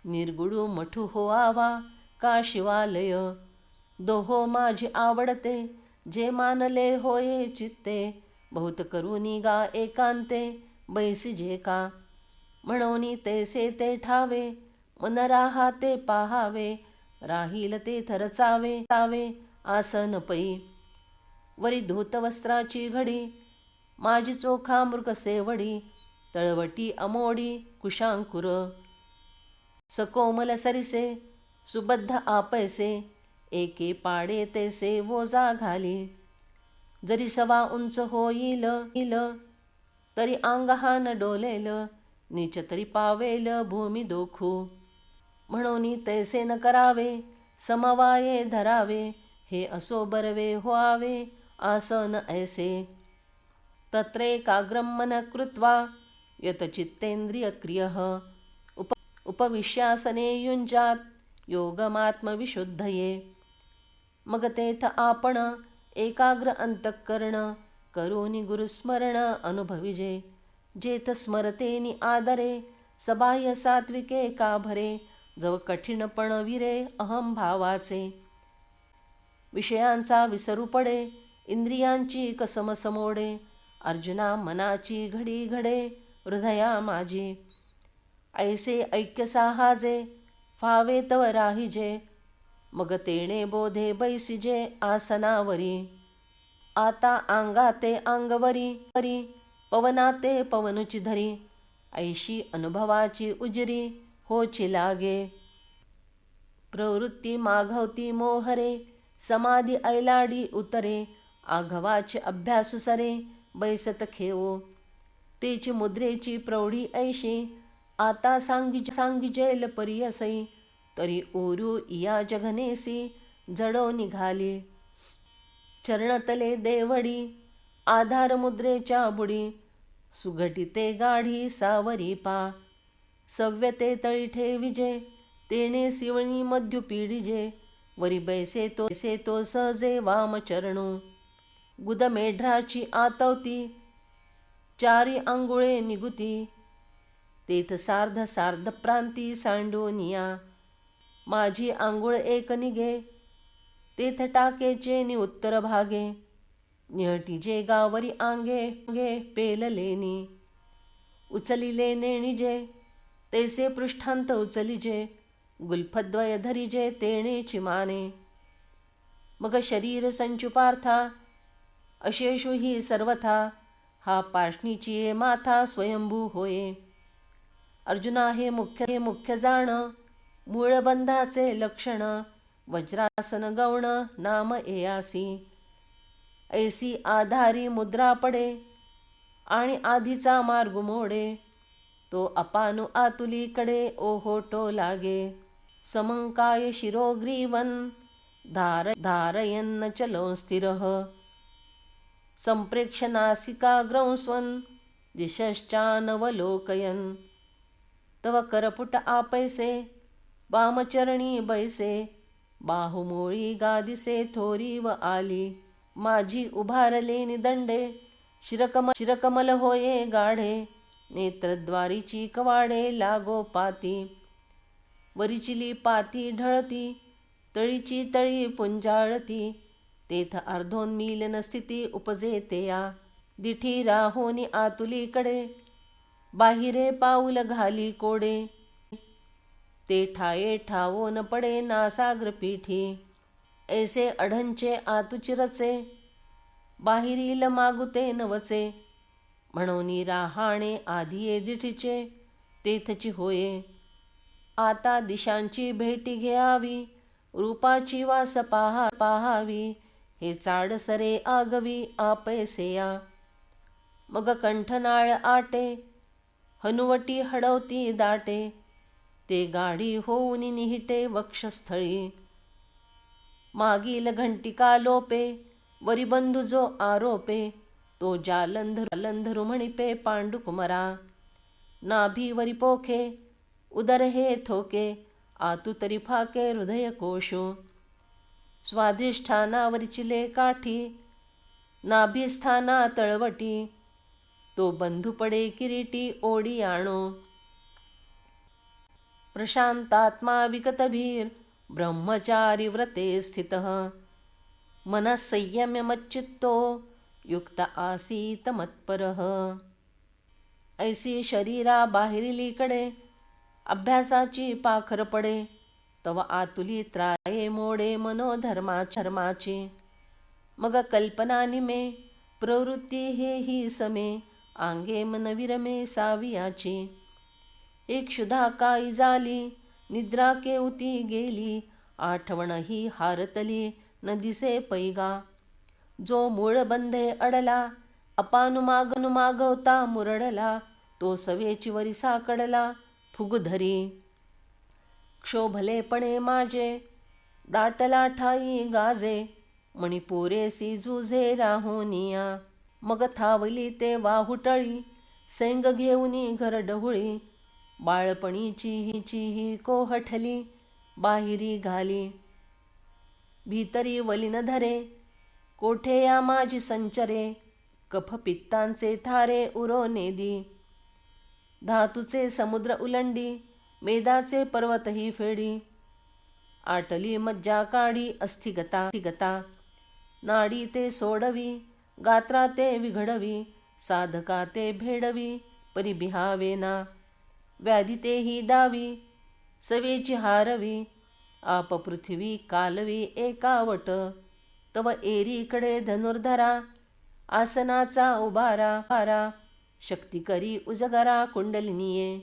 निर्गुडू मठू होआवा, का शिवालय, दोहो माझी आवडते, जे मानले होये चित्ते, बहुत करुनी गा एकांते, बैसिजे का, म्हणून तैसे ते ठावे, मन राहाते पाहावे, राहील ते रचावे, आसन पै, वरी धूतवस्त्राची घडी, माझी चोखा मृग सेवडी, तळवटी अमोडी कुशांकुर, सकोमल सरिसे, सुबद्ध आपैसे, एके पाडे तैसे वोजा घाली, जरी सवा उंच होईल, तरी अंगहान डोलेल, नीच तरी पावेल भूमी दोखू, म्हणून तैसे न करावे, समवाये धरावे, हे असो बरवे होआवे, आसन ऐसे, तत्रेकाग्रम मन कृत्वा, यतचित्तेन्द्रियक्रियः, उपविश्यासने युञ्जात, योगमात्मविशुद्धये, मग तेथ आपण एकाग्र अंतःकरण, करोनी गुरुस्मरण अनुभविजे, जेथ स्मरतेनी आदरे, सबाह्य सात्विके का भरे, जव कठीणपण विरे अहम भावाचे, विषयांचा विसरू पडे, इंद्रियांची कसम समोडे, अर्जुना मनाची घडी घडे, हृदया माझी, ऐसे ऐक्य साहाजे, फावे तव राहिजे, मग तेणे बोधे बैसिजे आसनावरी, आता अंगाते अंगवरी, पवनाते पवनुची धरी, ऐशी अनुभवाची उजरी, होची लागे, प्रवृत्ती माघवती मोहरे, समाधी ऐलाडी उतरे, आघवाचे अभ्यासु सरे, बैसत खेवो, तेची मुद्रेची प्रौढी ऐशी, आता सांगिजेल परियसई, तरी ओरू या जगनेसी, जडो निघाली, चरणतले देवडी, आधार मुद्रेच्या बुडी, सुघटिते गाढी सावरी पा, सव्यते तळी ठेविजे, तेणे सिवणी मध्यु पीडिजे, वरी बैसे तो सहजे वाम चरणू, गुद मेढ्राची आतवती, चारी अंगुळे निगुती, तेथ सार्ध प्रांती सांडोनिया, माझी आंघोळ एक निघे, तेथ टाकेचे नि उत्तर भागे, निहटिजे गावरी आंगे पेललेनी. उचलिले नेणिजे तेसे पृष्ठांत उचलिजे, गुल्फद्वय धरिजे तेणेची माने. मग शरीर संचु पार्था, अशेषु ही सर्वथा, हा पाषणीची माथा स्वयंभू होये. अर्जुना हे मुख्य जाण, मूळबंधाचे लक्षण, वज्रासन गौण नाम एयासी. ऐसी आधारी मुद्रा पडे, आणि आधीचा मार्ग मोडे. तो अपानु आतुलीकडे ओहोटो लागे. समंकाय शिरोग्रीवन, धारयन्न चलो स्थिरः. संप्रेक्ष नासिकाग्रंस्वन्, दिशश्चानवलोकयन्. तव करपुट आपैसे, वामचरणी बैसे. बाहुमोळी गादिसे थोरीव आली. माझी उभारलेनि दंडे, शिरकमल होये गाढे. नेत्रद्वारीची कवाडे लागो पाती. वरिचिली पाती ढळती, तळीची तळी पुंजाळती. तेथ अर्धोन्मीलन स्थिती उपजे तेया. दिठी राहोनी आतुलीकडे, बाहिरे पाऊल घाली कोडे. ते ठाये ठावो न पडे नासाग्र पीठी. ऐसे अढंचे आतुचिरचे, बाहिरील मागुते नवचे. म्हणोनी राहाणे आधिये दिठीचे, तेथची होये. आता दिशांची भेटी घ्यावी, रूपाची वास पाहावी. हे चाडसरे आगवी आपैसेया. मग कंठनाळ आटे, हनुवटी हडवती दाटे. ते गाडी होऊन निहिटे वक्षस्थळी. मागील घंटिका लोपे, वरी बंधू जो आरोपे. तो जालंधरू म्हणिपे पांडुकुमरा. नाभीवरी पोखे, उदर हे थोके. आतु तरी फाके हृदय कोशू. स्वाधिष्ठानावरी चिले काठी, नाभीस्थाना तळवटी. तो बंधू पडे किरीटी ओढी आणो. प्रशांतात्मा विगतभीर, ब्रह्मचारी व्रते स्थितः. मनः संयम्य मच्चित्तो, युक्त आसीत मत्परः. ऐसी शरीरा बाहेरीलीकडे, अभ्यासाची पाखर पडे. तव आतुली त्राये मोडे मनोधर्माची. मग कल्पना निमे, प्रवृत्ती हे ही समे. आंगे मन विरमे सावियाची. एक क्षुधा काई झाली, निद्रा केवती गेली. आठवण ही हारतली, न दिसे पैगा. जो मूळ बंधे अडला, अपानुमागवता मुरडला. तो सवेची वरी साकडला, फुगुधरी. क्षोभलेपणे माझे, दाटला ठाई गाजे. मणिपुरेसी झुझे राहोनिया. मग थावली ते वाहुटळी, सेंग घेऊनी घर डहुळी. बाळपणीची ही कोहठली, बाहिरी घाली. भीतरी वलिन धरे, कोठे या माझी संचरे. कफ पित्तांचे थारे उरो नेदी. धातूचे समुद्र उलंडी, मेदाचे पर्वतही फेडी. आटली मज्जा काढी अस्थिगता. नाडी ते सोडवी, गात्रा ते विघडवी. साधका ते भेडवी, परिबिहावेना. व्याधी तेही दावी, सवेची हारवी. आप पृथ्वी कालवी एकावट. तव एरीकडे धनुर्धरा, आसनाचा उभारा. शक्ती करी उजगरा कुंडलिनीये.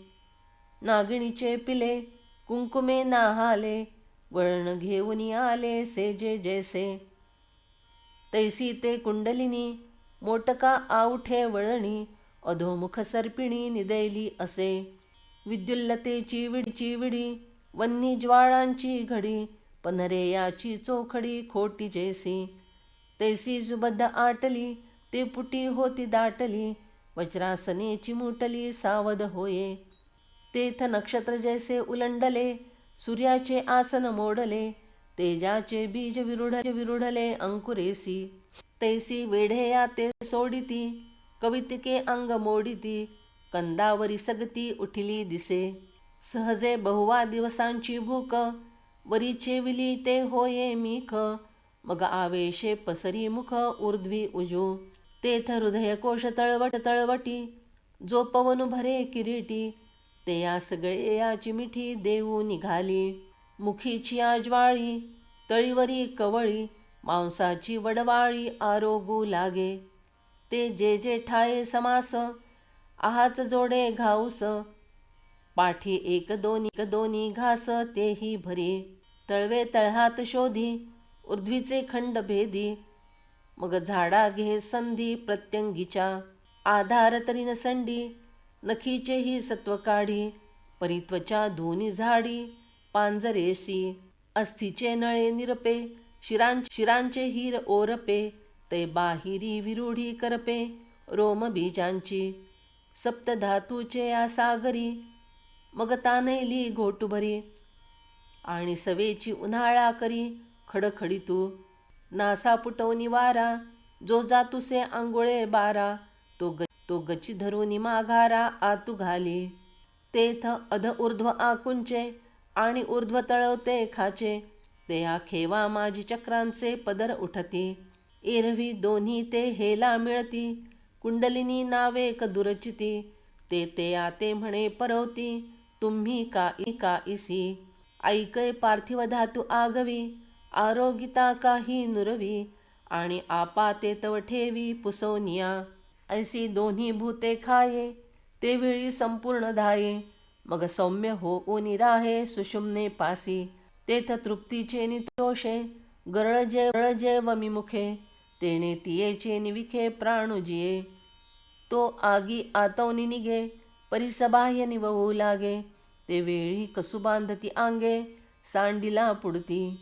नागिणीचे पिले, कुंकुमे नाहाले. वळण घेऊन आले सेजे जैसे. तैसी ते कुंडलिनी, मोटका आउठे वळणी. अधोमुख सर्पिणी निदैली असे. विद्युल्लतेची विडी, वन्नी ज्वाळांची घडी. पन्हरेयाची चोखडी खोटी जैसी. तैसी जुबद्ध आटली, ते पुटी होती दाटली. वज्रासनेची मुटली सावध होये. तेथ नक्षत्र जैसे उलंडले, सूर्याचे आसन मोडले. तेजाचे बीज विरुढले अंकुरेसी. तैसी वेढेया ते सोडिती, कवितिके अंग मोडिती. कंदावरी सगती उठिली दिसे. सहजे बहुवा दिवसांची भूक, वरी चेविली ते होये मीख. मग आवेशे पसरी मुख ऊर्ध्वी उजू, तेथ हृदय कोश तळवटी, जो पवनु भरे किरीटी, ते या सगळे याची मिठी देऊ निघाली. मुखीची ज्वाळी, तळीवरी कवळी, मांसाची वडवाळी आरोगू लागे. ते जे जे ठाये समास, आहाच जोडे घाऊस, पाठी एक दोनी घास तेही भरी. तळवे तळहात शोधी, ऊर्ध्वीचे खंड भेदी, मग झाडा घे संधी प्रत्यंगीच्या, आधार तरी नसंडी, नखीचेही सत्व काढी, परित्वच्या दोन्ही झाडी पांजरेशी. अस्थिचे नळे निरपे, शिरांचे हिर ओरपे, ते बाहिरी विरूढी करपे रोम बीजांची. सप्तधातूचे या सागरी, मग तान्हैली घोटुभरी, आणि सवेची उन्हाळा करी खडखडीतू. नासा पुटवनी वारा, जो जातुसे आंघोळे बारा, तो गची धरुनी माघारा आतू घाली. तेथ अध ऊर्ध्व आकुंचे, आणि ऊर्ध्व तळवते खाचे, ते या खेवा माझी चक्रांचे पदर उठती. एरवी दोन्ही ते हेला मिळती, कुंडलिनी नावे दुरचिती, ते या ते म्हणे परवती, तुम्ही काईसी. ऐकै पार्थिव धातू आगवी, आरोगिता काही नुरवी, आणि आपा ते तव ठेवी पुसवनिया. ऐसी दोन्ही भूते खाये, ते वेळी संपूर्ण धाये, मग सौम्य होऊनी राहे सुषुम्ने पासी. तेथ तृप्तीचे नितोषे, गरळजे वमिमुखे, तेणे तियेचे निविखे प्राणुजिये. तो आगी आतवनी निघे, परिसबाह्य निववू लागे, ते वेळी कसू बांधती आंगे सांडीला पुडती.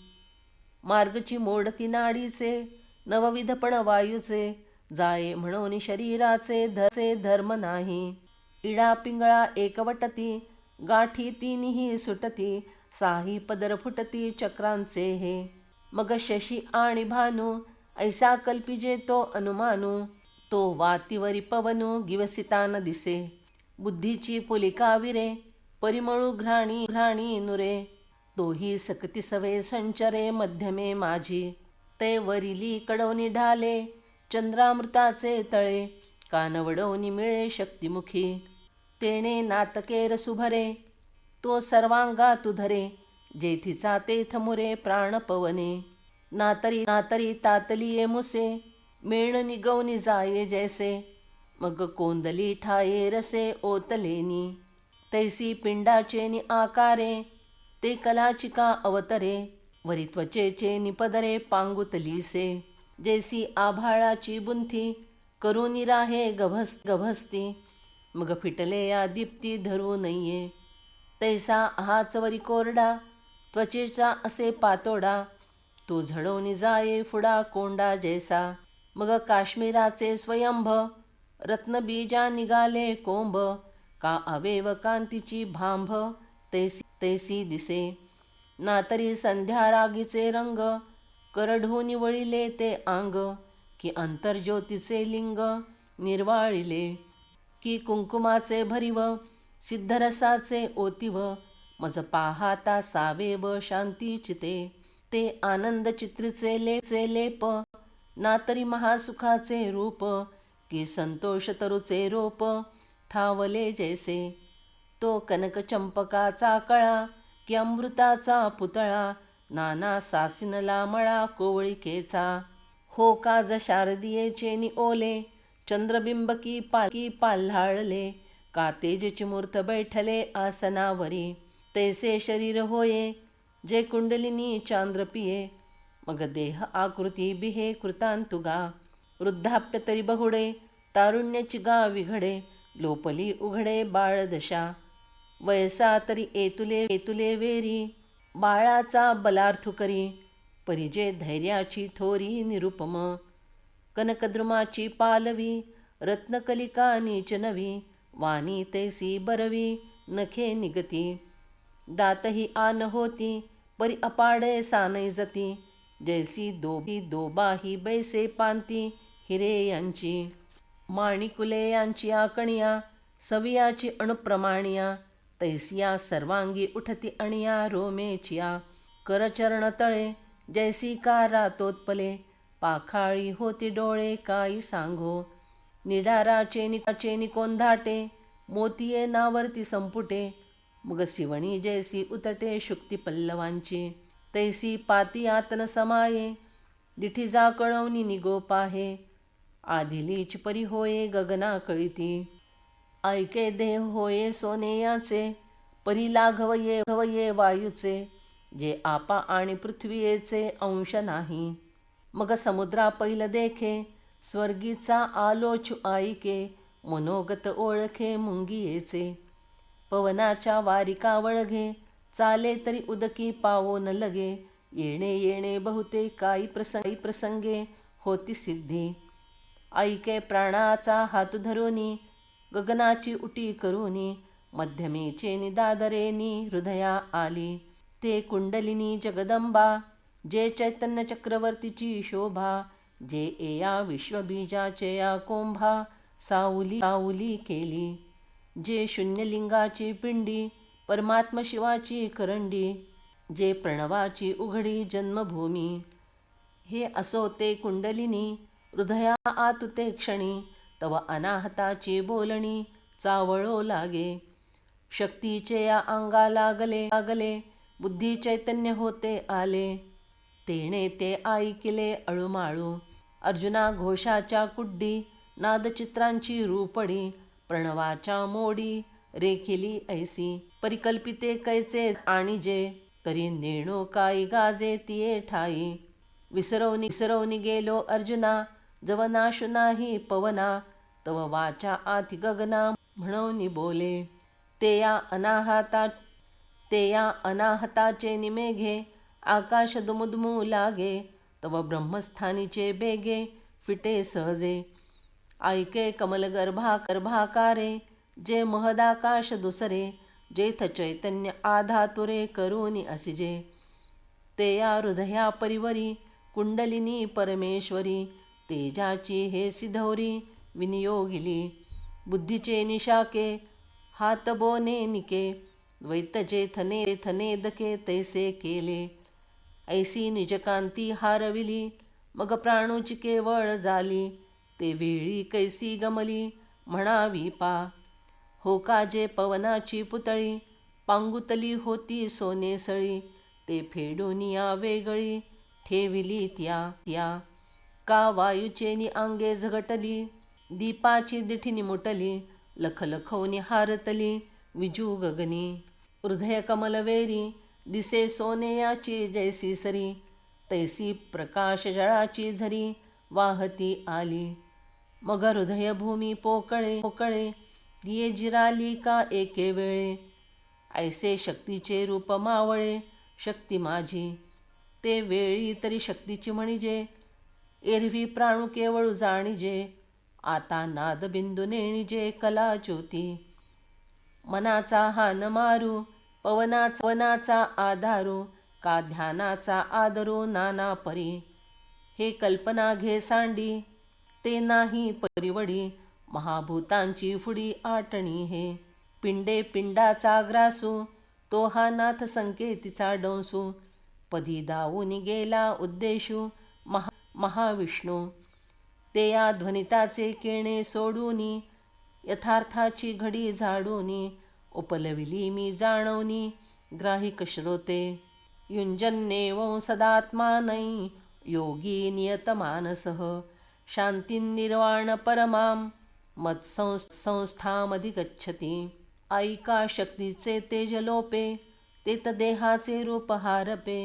मार्गची मोडती नाडीचे, नवविधपण वायूचे, जाये म्हणून शरीराचे धर्म नाही. इडा पिंगळा एकवटती, गाठी तिन्ही सुटती, साही पदर फुटती चक्रांचे हे. मग शशी आणि भानू, ऐसा कल्पिजे तो अनुमानू, तो वातीवरी पवनू गिवसितान दिसे. बुद्धीची पुलिका विरे, परिमळू घ्राणी नुरे, तोही सकती सवे संचरे मध्यमे माझी. ते वरिली कडवनी ढाले, चंद्रामृताचे तळे, कानवडवनी मिळे शक्तिमुखी. तेणे नातके रसुभरे, तो सर्वांगा तुधरे, जेथीचा तेथ मुरे प्राणपवने. नातरी तातलिये मुसे, मेण निगवनी जाये जैसे, मग कोंदली ठाये रसे ओतलेनी. तैसी पिंडाचे नि आकारे, ते कलाचिका अवतरे, वरी त्वचेचे निपदरे पांगुतलीसे. जैसी आभाळाची बुंथी, करुनी राहे गभस्ती, मग फिटले या दीप्ती धरू नये. तैसा हाच वरी कोरडा, त्वचेचा असे पातोडा, तो झडवनी जाये फुडा कोंडा जैसा. मग काश्मीराचे स्वयंभ, रत्नबीजा निघाले कोंभ, का अवेव कांतीची भांभ, तैसी दिसे. नातरी संध्या रागीचे रंग, करढूनी वळिले ते आंग, की अंतर्ज्योतीचे लिंग निर्वाळिले. की कुंकुमाचे भरिव, सिद्धरसाचे ओतिव, मज पाहाता सावेव शांती चिते. ते आनंद चित्रीचे लेप, नातरी महासुखाचे रूप, की संतोष तरुचे रोप थावले जैसे. तो कनक चंपकाचा कळा, की अमृताचा पुतळा, नाना सासिनला मळा कोवळिकेचा. हो काज शारदीयेचे नि ओले, चंद्रबिंब की पाल्हाळले, का तेजची मूर्त बैठले आसनावरी. तैसे शरीर होये, जे कुंडलिनी चांद्र पिये, मग देह आकृती बिहे कृतांतुगा. वृद्धाप्य तरी बहुडे, तारुण्याची गा विघडे, लोपली उघडे बाळदशा. वयसा तरी एतुले वेरी, बाळाचा बलार्थू करी, परिजे धैर्याची थोरी निरुपम. कनकद्रुमाची पालवी, रत्नकलिका नीच नवी, वाणी तैसी बरवी नखे निगती. दातही आन होती, परी अपाडे सानै जती, जैसी दोबाही बैसे पांती हिरे यांची. माणिकुले यांची आकणिया, सवियाची अणुप्रमाणिया, तैसिया सर्वांगी उठती अणिया रोमेचिया. करचरण तळे जैसी का रातोत्पले पाखाळी होती डोळे काही सांगो. निडाराचे निकोंधाटे मोतिये नावरती संपुटे. मग सिवणी जैसी उतटे शुक्ती पल्लवांची. तैसी पाती आतन समाये दिठी जाकळवनी निगोपाहे. आदिलीच परी होये गगना कळिती. ऐके देह होये सोनेयाचे परी लाघवये वायूचे. जे आपा आणि पृथ्वीयेचे अंश नाही. मग समुद्रा पैल देखे स्वर्गीचा आलोच ऐके. मनोगत ओळखे मुंगियेचे. पवनाच्या वारिका वळघे चाले तरी उदकी पावो न लगे. येणे बहुते काही प्रसंगे होती सिद्धी. ऐके प्राणाचा हात धरुनी गगनाची उटी करुनी. मध्यमेचे निदादरेनी हृदया आली. ते कुंडलिनी जगदंबा जे चैतन्य चक्रवर्तीची शोभा. जे एया विश्वबीजाचे या कोंभा साऊली केली. जे शून्यलिंगाची पिंडी परमात्म शिवाची करंडी. जे प्रणवाची उघडी जन्मभूमी. हे असो ते कुंडलिनी हृदया आत ते क्षणी. तव अनाहताची बोलणी चावळो लागे. शक्तीचे या अंगा लागले बुद्धी चैतन्य होते आले. तेणे ते ऐकिले अळूमाळू. अर्जुना घोषाच्या कुड्डी नादचित्रांची रूपडी. प्रणवाच्या मोडी रेखिली ऐसी. परिकल्पिते कैचे आणि जे तरी नेणो काही गाजे तिये ठाई. विसरवनी गेलो अर्जुना जव नाशु नाही पवना. तव वाचा आति गगना म्हणून बोले. ते या अनाहताचे निमेघे आकाश दुमुदुमू लागे. तव ब्रह्मस्थानीचे बेगे फिटे सहजे. ऐके कमल गर्भाकारे जे महदाकाश दुसरे. जेथ चैतन्य आधातुरे करूनी असिजे. ते या हृदया परिवरी कुंडलिनी परमेश्वरी. तेजाची हे सिधौरी विनियोगिली. बुद्धीचे निशाके हात बोने निके. द्वैतजे थने दके तैसे केले. ऐसी निजकांती हारविली मग प्राणूची केवळ झाली. ते वेळी कैसी गमली म्हणावी पा. हो का जे पवनाची पुतळी पांगुतली होती सोनेसळी. ते फेडून या वेगळी ठेविली त्या. का वायूचेनी अंगे झगटली दीपाची दिठी निमुटली. लखलखवनी हारतली विजू गगनी. हृदय कमलवेरी दिसे सोनेयाची जैसी सरी. तैसी प्रकाश जळाची झरी वाहती आली. मग हृदय भूमी पोकळे दिये जिराली का एके वेळे. ऐसे शक्तीचे रूप मावळे शक्ती माझी. ते वेळी तरी शक्तीची म्हणजे. एरवी प्राणू केवळ जाणीजे. आता नादबिंदू नेणीजे कला ज्योती. मनाचा हा न मारू पवनाचा आधारू. का ध्यानाचा आदरू नाना परी. हे कल्पना घे सांडी ते नाही परिवडी. महाभूतांची फुडी आटणी हे. पिंडे पिंडाचा ग्रासू तो हा नाथ संकेतीचा डंसू. पदी दावून गेला उद्देशू महाविष्णू. ते या ध्वनिताचे केणे सोडूनी यथार्थाची घडी झाडूनी. उपलविली मी जाणवनी ग्राहिक श्रोते. युंजन्नेवं सदात्मानै योगी नियतमानसः. शांतिर्निर्वाण परमां मत्संस्थामधिगच्छति. ऐका शक्तीचे तेज लोपे तेत देहाचे रूप हारपे.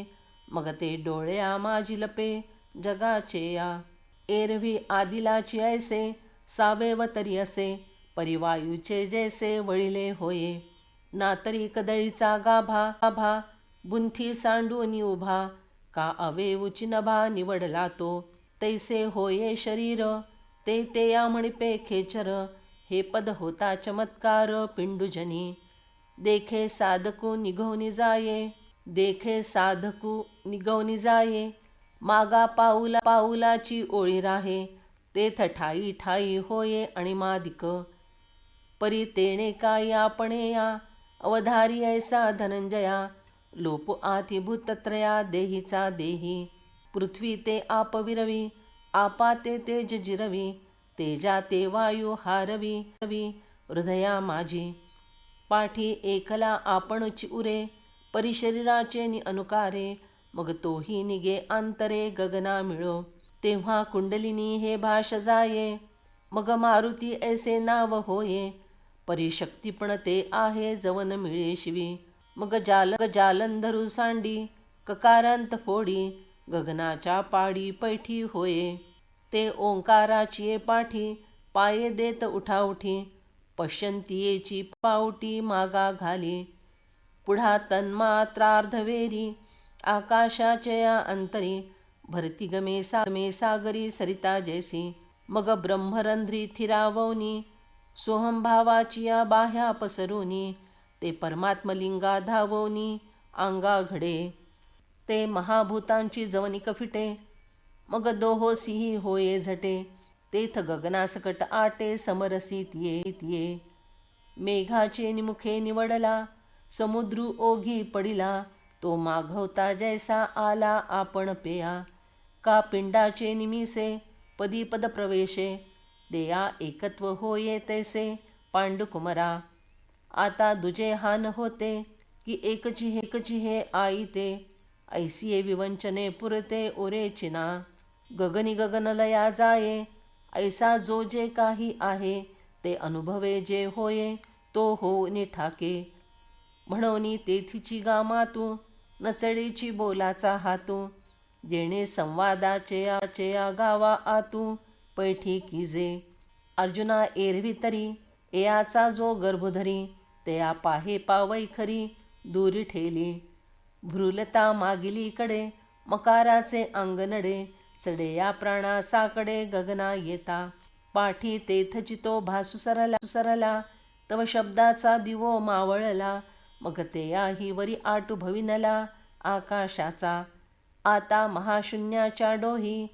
मग ते डोळ्या माझी लपे जगाचे या. एरवी आदिलाची ऐसे सावेव तरी असे. परिवायूचे जैसे वळिले होये. ना तरी कदळीचा गाभा बुंथी सांडूनी उभा. का अवेऊची नभा निवडला तो. तैसे होये शरीर ते या म्हणिपे खेचर. हे पद होता चमत्कार पिंडुजनी. देखे साधकू निघवनी जाये. मागा पाऊलाची ओळी राहे. तेथ ठाई होये अणिमादिक. परी तेणे काय आपणे या अवधारी ऐसा धनंजया. लोप आती भूतत्रया देहीचा देही. पृथ्वी ते आप विरवी, आपा ते तेज जिरवी, तेजा ते वायू हारवी हृदया माझी. पाठी एकला आपणची उरे, परिशरीराचे नि अनुकारे, मग तोही निगे अंतरे गगना मिळो. तेव्हा कुंडलिनी हे भाष जाये, मग मारुती ऐसे नाव होये. परिशक्तीपण ते आहे जवन मिळे शिवी. मग जालंधरू सांडी, ककारांत फोडी, गगनाच्या पाडी पैठी होये. ते ओंकाराची पाठी, पाये देत उठाउठी, पश्यंतीयेची पावटी मागा घाली. पुढा तन्मात्रार्धवेरी, आकाशाच्या अंतरी, भरती गमे सागरी सरिता जैसी. मग ब्रह्मरंध्री थिरावनी, सोहंभावाची या बाह्या पसरुनी, ते परमात्मलिंगा धावोनी अंगा घडे. ते महाभूतांची जवनिक फिटे, मग दोहोसिही होये झटे. तेथ गगनासकट आटे समरसीत ये. मेघाचे निमुखे निवडला, समुद्रू ओघी पडिला, तो मागवता जैसा आला आपण पेया. का पिंडाचे निमिसे, पदी पद प्रवेशे, देया एकत्व होये तैसे पांडुकुमरा. आता दुजे हान होते, की एकची हे आईते, ऐसिये विवंचने पुरते ओरे चिना. गगनी गगनलया जाये, ऐसा जो जे काही आहे, ते अनुभवे जे होये तो होऊनी ठाके. म्हणोनी तेथीची गा मातू, नचळीची बोलाचा हातू, जेणे संवादाचे गावा आतू पैठी कीजे. अर्जुना एरवी तरी, एयाचा जो गर्भधरी, तेया पाहे पावै खरी दूरी ठेली. भ्रुलता मागिलीकडे, मकाराचे अंगनडे, सडे या प्राणा साकडे गगना येता. पाठी तेथची तो भासू सरला, तव शब्दाचा दिवो मावळला, मग तेयाही वरी आटू भविनला आकाशाचा. आता महाशून्याच्या डोही,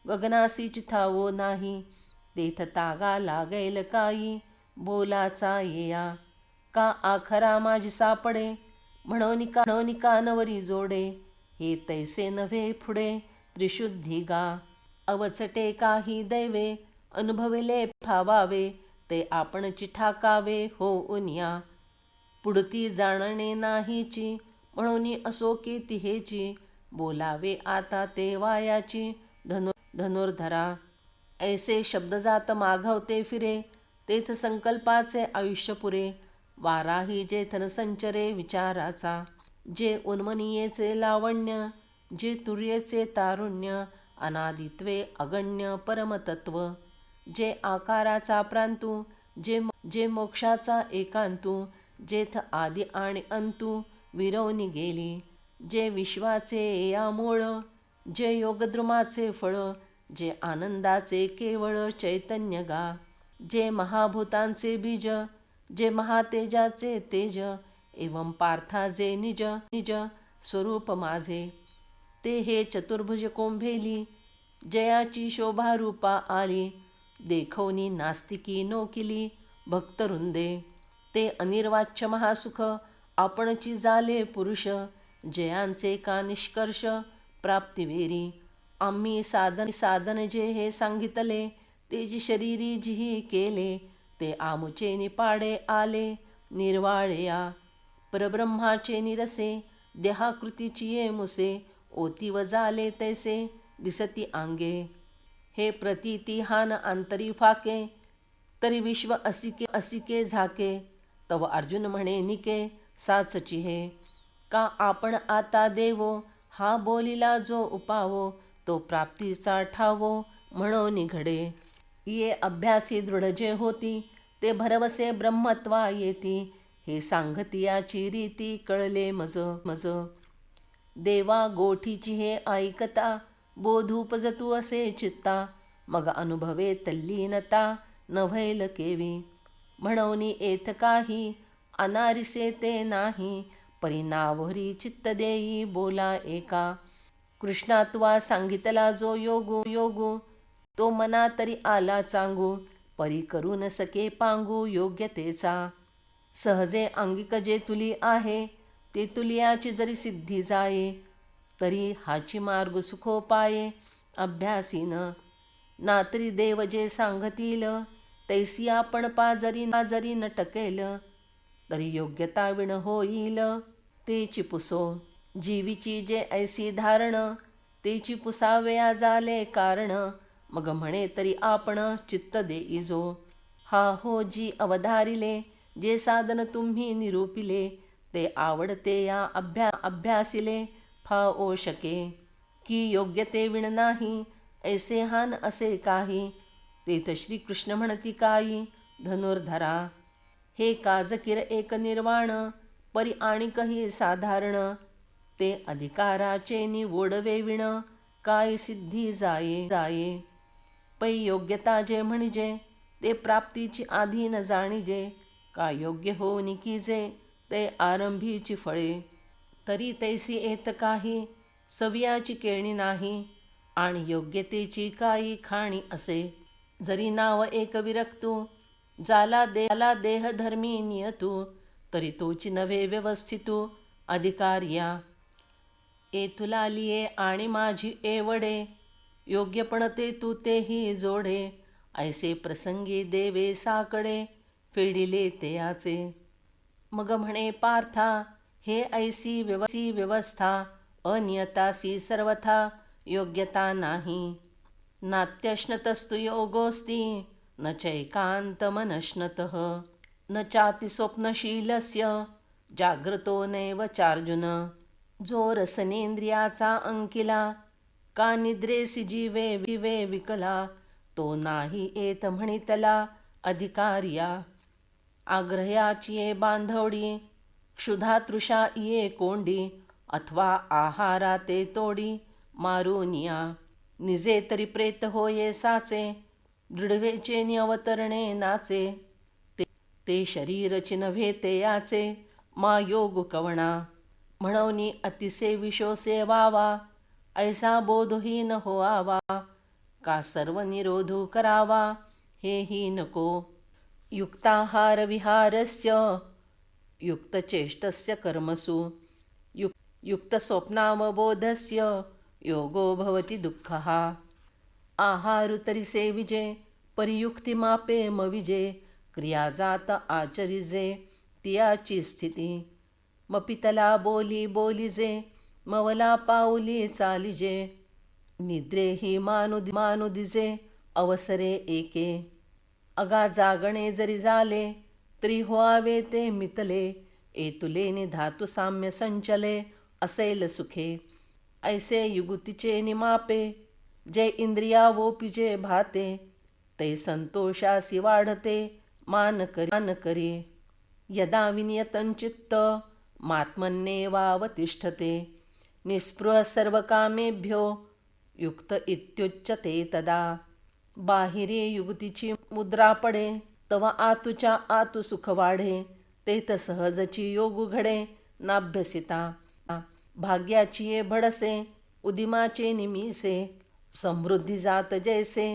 गगनासी चिथावो नाही, तेथ तागा लागैल काही बोलाचा येया. का आखरा माझी सापडे, म्हणून कानवरी जोडे, हे तैसे नव्हे पुढे त्रिशुद्धी गा. अवचटे काही दैवे, अनुभविले फावावे, ते आपणची ठाकावे होऊनिया. पुढती जाणणे नाहीची, म्हणून असो की तिहेची, बोलावे आता ते वायाची धनुर्धरा. ऐसे शब्दजात माघवते फिरे, तेथ संकल्पाचे आयुष्य पुरे. वाराही जेथन संचरे विचाराचा, जे उन्मनीयेचे लावण्य, जे तुर्येचे तारुण्य, अनादित्वे अगण्य परमतत्व. जे आकाराचा प्रांतू, जे मोक्षाचा एकांतू, जेथ आदि आणि अंतू विरवनी गेली. जे विश्वाचे या मूळ, जे योगद्रुमाचे फळ, जे आनंदाचे केवळ चैतन्य गा. जे महाभूतांचे बीज, जे महातेजाचे तेज, एवं पार्था जे निज स्वरूप माझे. ते हे चतुर्भुज कोंभेली, जयाची शोभा रूपा आली, देखवनी नास्तिकी नोकिली भक्तवृंदे. ते अनिर्वाच्य महासुख, आपणची झाले पुरुष, जयांचे का निष्कर्ष प्राप्तिवेरी. आम्ही साधन जे हे सांगितले, ते जी शरीरी जिही केले, ते आमुचे निपाडे आले निर्वाळया. परब्रह्माचे निरसे, देहाकृतीची ये मुसे, ओती व झाले तैसे दिसती आंगे. हे प्रतीती हान अंतरी फाके, तरी विश्व असिके झाके. तव अर्जुन म्हणे निके साचची हे. का आपण आता देवो, हा बोलिला जो उपावो, तो प्राप्तीचा ठावो म्हणून घडे. ये अभ्यासी दृढ जे होती, ते भरवसे ब्रह्मत्वा येती. हे सांगतियाची रीती कळले मज. देवा गोठीची हे ऐकता, बोधूपजतू असे चित्ता. मग अनुभवे तल्लीनता नभैल केवी. म्हणूनी येथ काही अनारिसे ते नाही, परिणावरी चित्त देई बोला एका. कृष्णा तुवा सांगितला जो योगू, तो मना तरी आला चांगू. परी करू न सके पांगू योग्यतेचा. सहजे अंगिक जे तुली आहे, ते तुलियाची जरी सिद्धी जाये. तरी हाची मार्ग सुखोपाये अभ्यासीन. नातरी देव जे सांगतील तैसी आपण पाजरी न टकेल. तरी योग्यता विण होईल तेची पुसो. जीवीची जे ऐसी धारण तेची पुसावया झाले कारण. मग म्हणे तरी आपण चित्त देईजो. हा हो जी अवधारिले जे साधन तुम्ही निरूपिले. ते आवडते या अभ्यासिले फाओ शके. की योग्यते विण नाही ऐसे हान असे काही. तेथ श्रीकृष्ण म्हणती काही धनुर्धरा. हे काजकिर एक निर्वाण परी आणिकही साधारण. ते अधिकाराचे निवोडवे विण काय सिद्धी जाये. पै योग्यता जे म्हणजे ते प्राप्तीची आधी न जाणीजे. का योग्य होऊन कीजे ते आरंभीची फळे. तरी तैसी येत काही सवियाची केळणी नाही. आणि योग्यतेची काही खाणी असे. जरी नाव एक विरक्तू जाला देह धर्मी नियतू. तरी तोची नव्हे व्यवस्थितू अधिकार्या. तुला लिये आणि माझी एवढे. योग्यपण ते तू तेही जोडे. ऐसे प्रसंगी देवे साकडे फेडिले ते याचे. मग म्हणे पार्था हे ऐसी व्यवस्था अनियतासी सर्वथा योग्यता नाही. नात्यश्नतस्तु योगोस्ति न चैकान्तमनश्नतः न चाति स्वप्नशीलस्य जाग्रतो नैव चार्जुन. जो रसनेंद्रियाचा अंकिला का निद्रेसी जीवे विकला. तो नाही येत म्हणितला अधिकार्या. आग्रहाची ये बांधवडी क्षुधा तृषा ये कोंडी. अथवा आहारा ते तोडी मारुनिया. निजे तरी प्रेत होये साचे दृढवेचे निअवतरणे नाचे. ते शरीर चिन्हवे ते याचे मा योग कवणा. म्हणूनी अतिसे विषो सेवावा ऐसा बोधहीन होआवा. का सर्व निरोधू करावा हेही नको. युक्ताहार विहारस्य युक्तचेष्टस्य कर्मसु युक्तस्वप्नावबोधस्य योगो भवति दुःखः. आहारु तरी सेविजे परियुक्ती मापे मविजे. क्रिया जात आचरिजे तियाची स्थिती. मपितला बोलिजे मवला पाऊली चालिजे. निद्रेही मानुदिजे अवसरे एके. अगा जागणे जरी झाले तरी होआवे ते मितले. एतुले निधातु साम्य संचले असेल सुखे. ऐसे युगुतीचे निमापे जे इंद्रिया वोपिजे भाते. ते संतोषासी वाढते मान करी. यदा विनियतंचित्त मात्मन्येवावतिष्ठते. निस्पृह सर्वकामेभ्यो युक्त इत्युच्यते तदा. बाहिरे युगतीची मुद्रा पडे तवा आतुच्या आतु सुख वाढे. तेथ सहजची योगु घडे नाभ्यसिता. भाग्याची ये भडसे उदिमाचे निमिसे. समृद्धी जात जैसे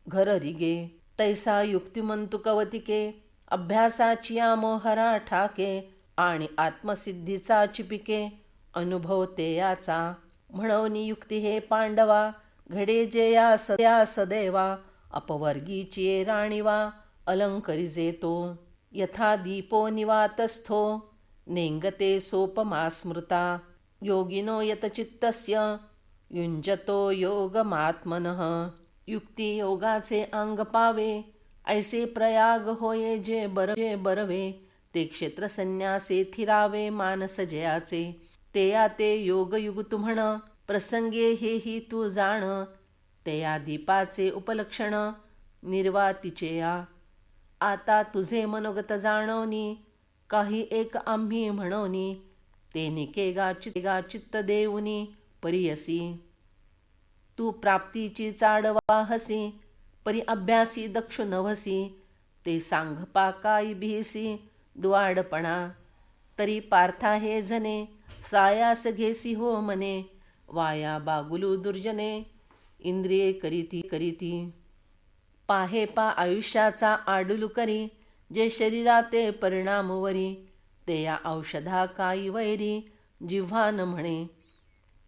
घर रिगे. तैसा युक्तिमंतु कवतिके अभ्यासाची मोहरा ठाके. आणि आत्मसिद्धीचा चिपिके अनुभव ते याचा. म्हणून युक्ती हे पांडवा घडे जे या सदैवा. अपवर्गीची राणीवा अलंकरिजे तो. यथा दीपो निवातस्थो नेंगते सोपमा स्मृता. योगिनो यतचित्तस्य युञ्जतो योगमात्मनः. युक्ती योगाचे अंग पावे ऐसे प्रयाग होये जे बरवे. ते क्षेत्र संन्यासे थिरावे मानस जयाचे. ते या ते योगयुगतु म्हण प्रसंगे हेही तू जाण. ते या दीपाचे उपलक्षण निर्वातीचे या. आता तुझे मनोगत जाणवनी काही एक आम्ही म्हणोनी. ते निकेगा चित्त देऊनी परियसी. तू प्राप्तीची चाड वाहसी परी अभ्यासी दक्ष नवसी. ते सांगपा काही भीसी दुआडपणा. तरी पार्था हे जने सायास घेसी हो मने. वाया बागुलू दुर्जने इंद्रिये करीती. पाहे पा आयुष्याचा आडुलू करी. जे शरीराते परिणामवरी. ते या औषधा काही वैरी जिव्हा न म्हणे.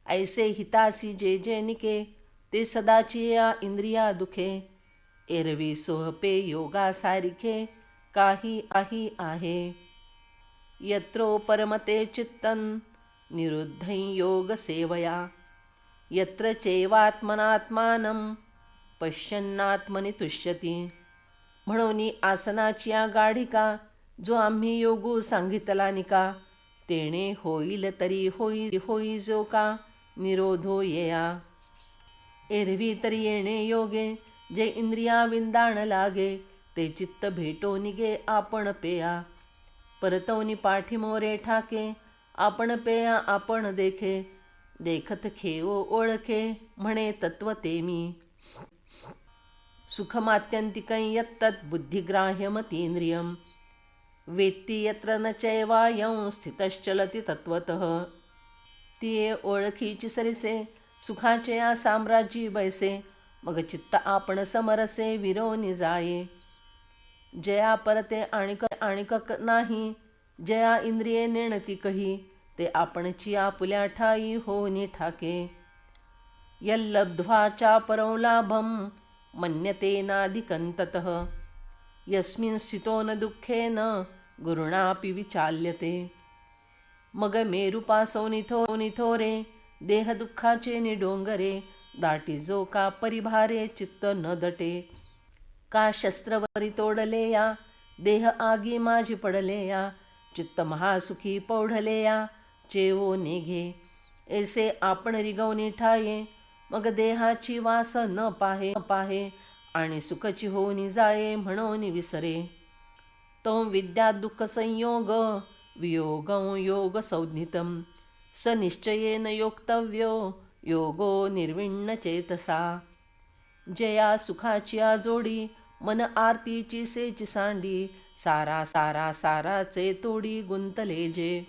ऐसे हितासी जे जे निके ते सदाची या इंद्रिया दुखे. एरवी सोहपे योगा सारिखे काही काही आहे. यत्रो परमते चित्तन निरुद्धं योग सेवया. यत्र चैवात्मनात्मानं पश्यन्नात्मनि तुष्यति. म्हणून आसनाची गाढिका जो आम्ही योगू सांगितला निका. तेणे होईल तरी होई जो का निरोधो येया. एरवी तरी येणे योगे जे इंद्रिया विंदाण लागे. ते चित्त भेटो निगे आपण पेया. परतवनी पाठीमोरे ठाके आपण पेया आपण देखे. देखत खेओ ओळखे म्हणे तत्व ते मी. सुखमात्यंतिकं यत्तत् बुद्धिग्राह्यमतीन्द्रियं. वेत्ती यत्र न चैवायं स्थितश्चलति तत्वतः. तिये ओळखीची सरिसे सुखाचे या साम्राज्यी बैसे. मग चित्त आपण समरसे विरोनी जाये. जया परते आणिक नाही. जया इंद्रिये नेणती कही. ते आपणची आपुल्या ठाई होनी ठाके. यल्लब्ध्वा चापरं लाभं मन्यतेनाधिकं ततः. यस्मिन् स्थितो न दुःखेन गुरुणापि विचाल्यते. मग मेरुपासो निथोरे देह दुःखाचे निडोंगरे. दाटी जो का परिभारे चित्त न दटे. का शस्त्रवरी तोडले या देह आगी माझी पडले या. चित्त महासुखी पौढले या चेवो नेघे. ऐसे आपण रिगवणी ठाये. मग देहाची वास न पाहे आणि सुखची होऊनी जाये म्हणून विसरे. तो विद्या दुःख संयोग वियोगं योग संज्ञितं. स निश्चयेन योक्तव्यो योगो निर्विण्ण चेतसा. जया सुखाची जोडी मन आरतीची सेची सांडी. सारा सारा साराचे तोडी गुंतले जे.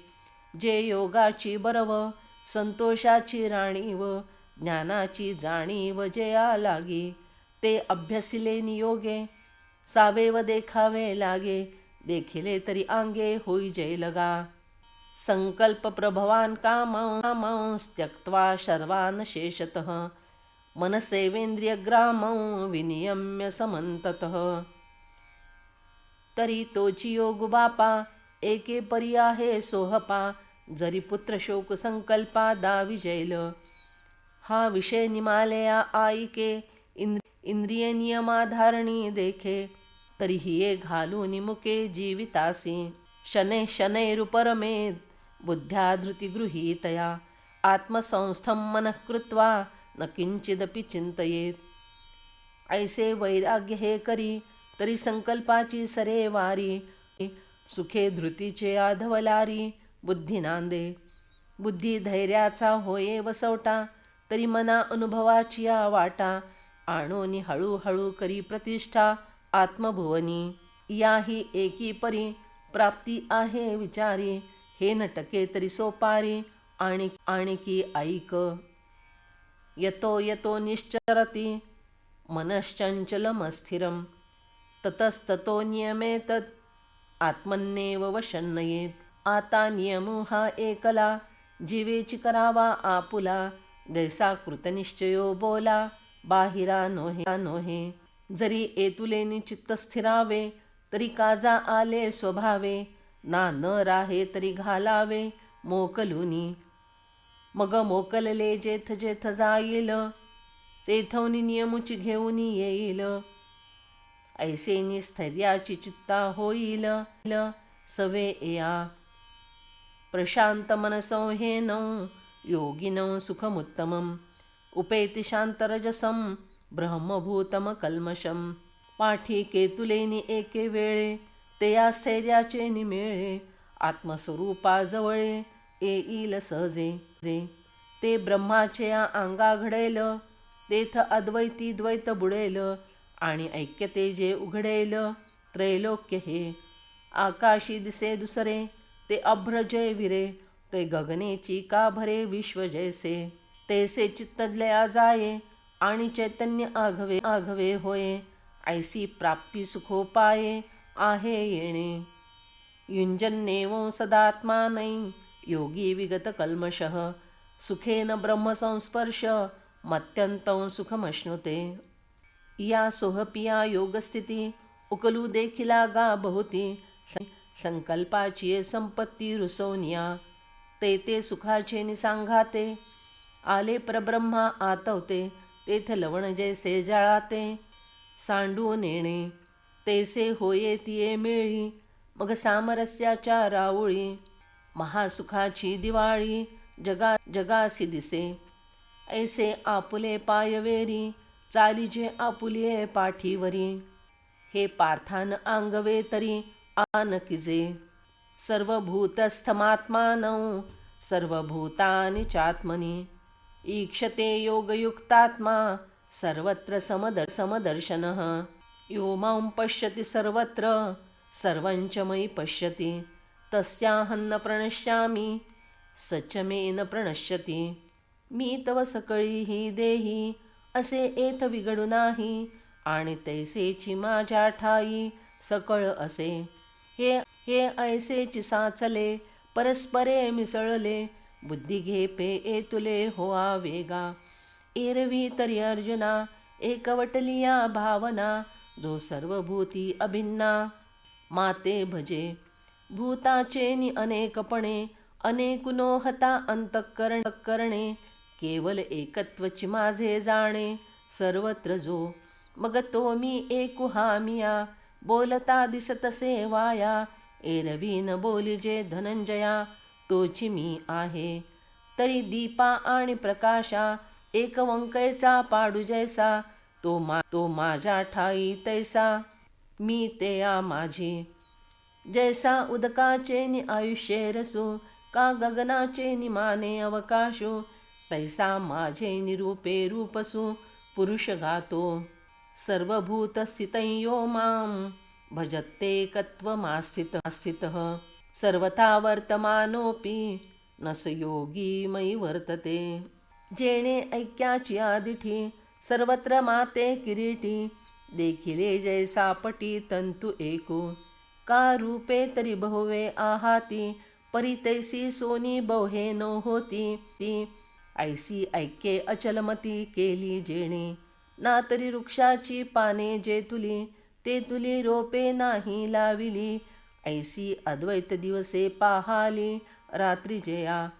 जे योगाची बरव संतोषाची राणीव. ज्ञानाची जाणीव जया लागी. ते अभ्यसिले नियोगे सावेव देखावे लागे. देखिले तरी आंगे होई जय लगा. संकल्प प्रभवान कामांस त्यक्त्वा सर्वान् शेषतः. मनसेवेंद्रिय ग्रामं विनियम्य समंततः. तरी तोची योग बापा एके परी आहे सोहपा. जरी पुत्र शोक संकल्पा दावी जैल. हा विषय निमालया आईके इंद्रिय नियमाधारणी देखे. तरीही ये घालून मुके जीवितासी. शनै शनैरुपरमेद बुद्ध्या धृती गृहीतया. आत्मसंस्थं मनः कृत्वा न किंचिदपि चिंतयेत. ऐसे वैराग्य हे करी तरी संकल्पाची सरे वारी. सुखे धृतीचे आधवलारी बुद्धी नांदे. बुद्धी धैर्याचा होये वसवटा. तरी मना अनुभवाची या वाटा. आणोनी हळूहळू करी प्रतिष्ठा आत्मभुवनी. याही एकी परी प्राप्ती आहे विचारी. हे नटके तरी सोपारी आणिकी ऐक. यतो यतो निश्चरती मनश्चंचलमस्थिरं. ततस्ततो नियमेतत् आत्मन्नेव वशन्नयेत. आता नियमो हा एकला जीवेची करावा आपुला. जैसा कृतनिश्चयो बोला बाहिरा नोहे. जरी एतुलेनी चित्त स्थिरावे तरी काजा आले स्वभावे. ना न राहे तरी घालावे मोकलुनी. मग मोकलले जेथ जेथ जाईल तेथवनी नियमुची घेऊन येईल. ऐसेनी स्थैर्याची चित्ता होईल सवे या. प्रशांत मनसंहेनं योगिनं सुखमुत्तमं. उपेति शांतरजसं ब्रह्मभूतम कल्मषं. पाठी केतुलेनी एके वेळे ते या स्थैर्याचे निमेळे. आत्मस्वरूपाजवळे येईल सहजे. ते ब्रह्माचे या अंगा घडेल. तेथ अद्वैती द्वैत बुडेल. आणि ऐक्यते जे उघडेल त्रैलोक्य हे. आकाशी दिसे दुसरे ते अभ्र जय विरे. ते गगनेची का भरे विश्व जैसे. तैसे चित्तदलया जाये आणि चैतन्य आघवे होये. ऐसी प्राप्ती सुखोपाये आहे येणे. युंजन्नेवं सदात्मानै योगी विगत कल्मषः. सुखेन ब्रह्मसंस्पर्श मत्यंतं सुखमश्नुते. या सोहपिया योगस्थिती उकलू देखिला गा बहुती. संकल्पाची संपत्ती रुसवनिया ते सुखाचे निसांघाते. आले परब्रह्मा आतवते तेथ लवण जैसे जळाते. सांडू नेणे तैसे होये तिये मेळी. मग सामरस्याच्या राऊळी महासुखाची दिवाळी जगासी दिसे. ऐसे आपुले पायवेरी चालीजे आपुले पाठीवरी. हे पार्थान अंगवे तरी आनकिजे. सर्वभूतस्थमात्मानं सर्वभूतानि चात्मनि. ईक्षते योगयुक्तात्मा सर्वत्र समदर्शनः. यो मां पश्यति सर्वत्र सर्वञ्च मयि पश्यति. तस्याहं न प्रणश्यामि स मे न प्रणश्यति. मी तव सकळी ही देही असे एथ विगडू नाही. आणि तैसेची माझ्या ठाई सकळ असे. हे ऐसेची साचले परस्परे मिसळले. बुद्धी घे पे एतुले होआ वेगा. एरवी तरी अर्जुना एकवटलिया भावना. जो सर्वभूती अभिन्ना माते भजे. भूताचे नि अनेकपणे अनेकुनो हता अंतःकरणे. केवल एकत्वची माझे जाणे सर्वत्र जो. मग तो मी एकु हामिया बोलता दिसतसे वाया. एरवी न बोलिजे धनंजया तोची मी आहे. तरी दीपा आणि प्रकाशा एक वंकैचा पाडू जैसा. तो माझ्या ठाई तैसा मी ते या माझी. जैसा उदकाचे नि आयुष्ये रसू का गगनाचे नि माने अवकाशू. तैसा माझे निरूपे रूपसु पुरुष गातो. सर्वभूतस्थितं यो मां भजत्येकत्वमास्थितः. सर्वथा वर्तमानोऽपि न स योगी मयि वर्तते. जेणे ऐक्याची आदिठी सर्वत्र माते किरीटी. देखिले जैसा पटी तंतु एकू. का रूपे तरी बहुवे आहाती. परी तैसी सोनी बहुहे न होती. ती ऐसी ऐक्ये अचलमती केली जेणे. ना तरी वृक्षाची पाने जे तुली ते तुली रोपे नाही लाविली. ऐसी अद्वैत दिवसे पाहाली रात्री जया.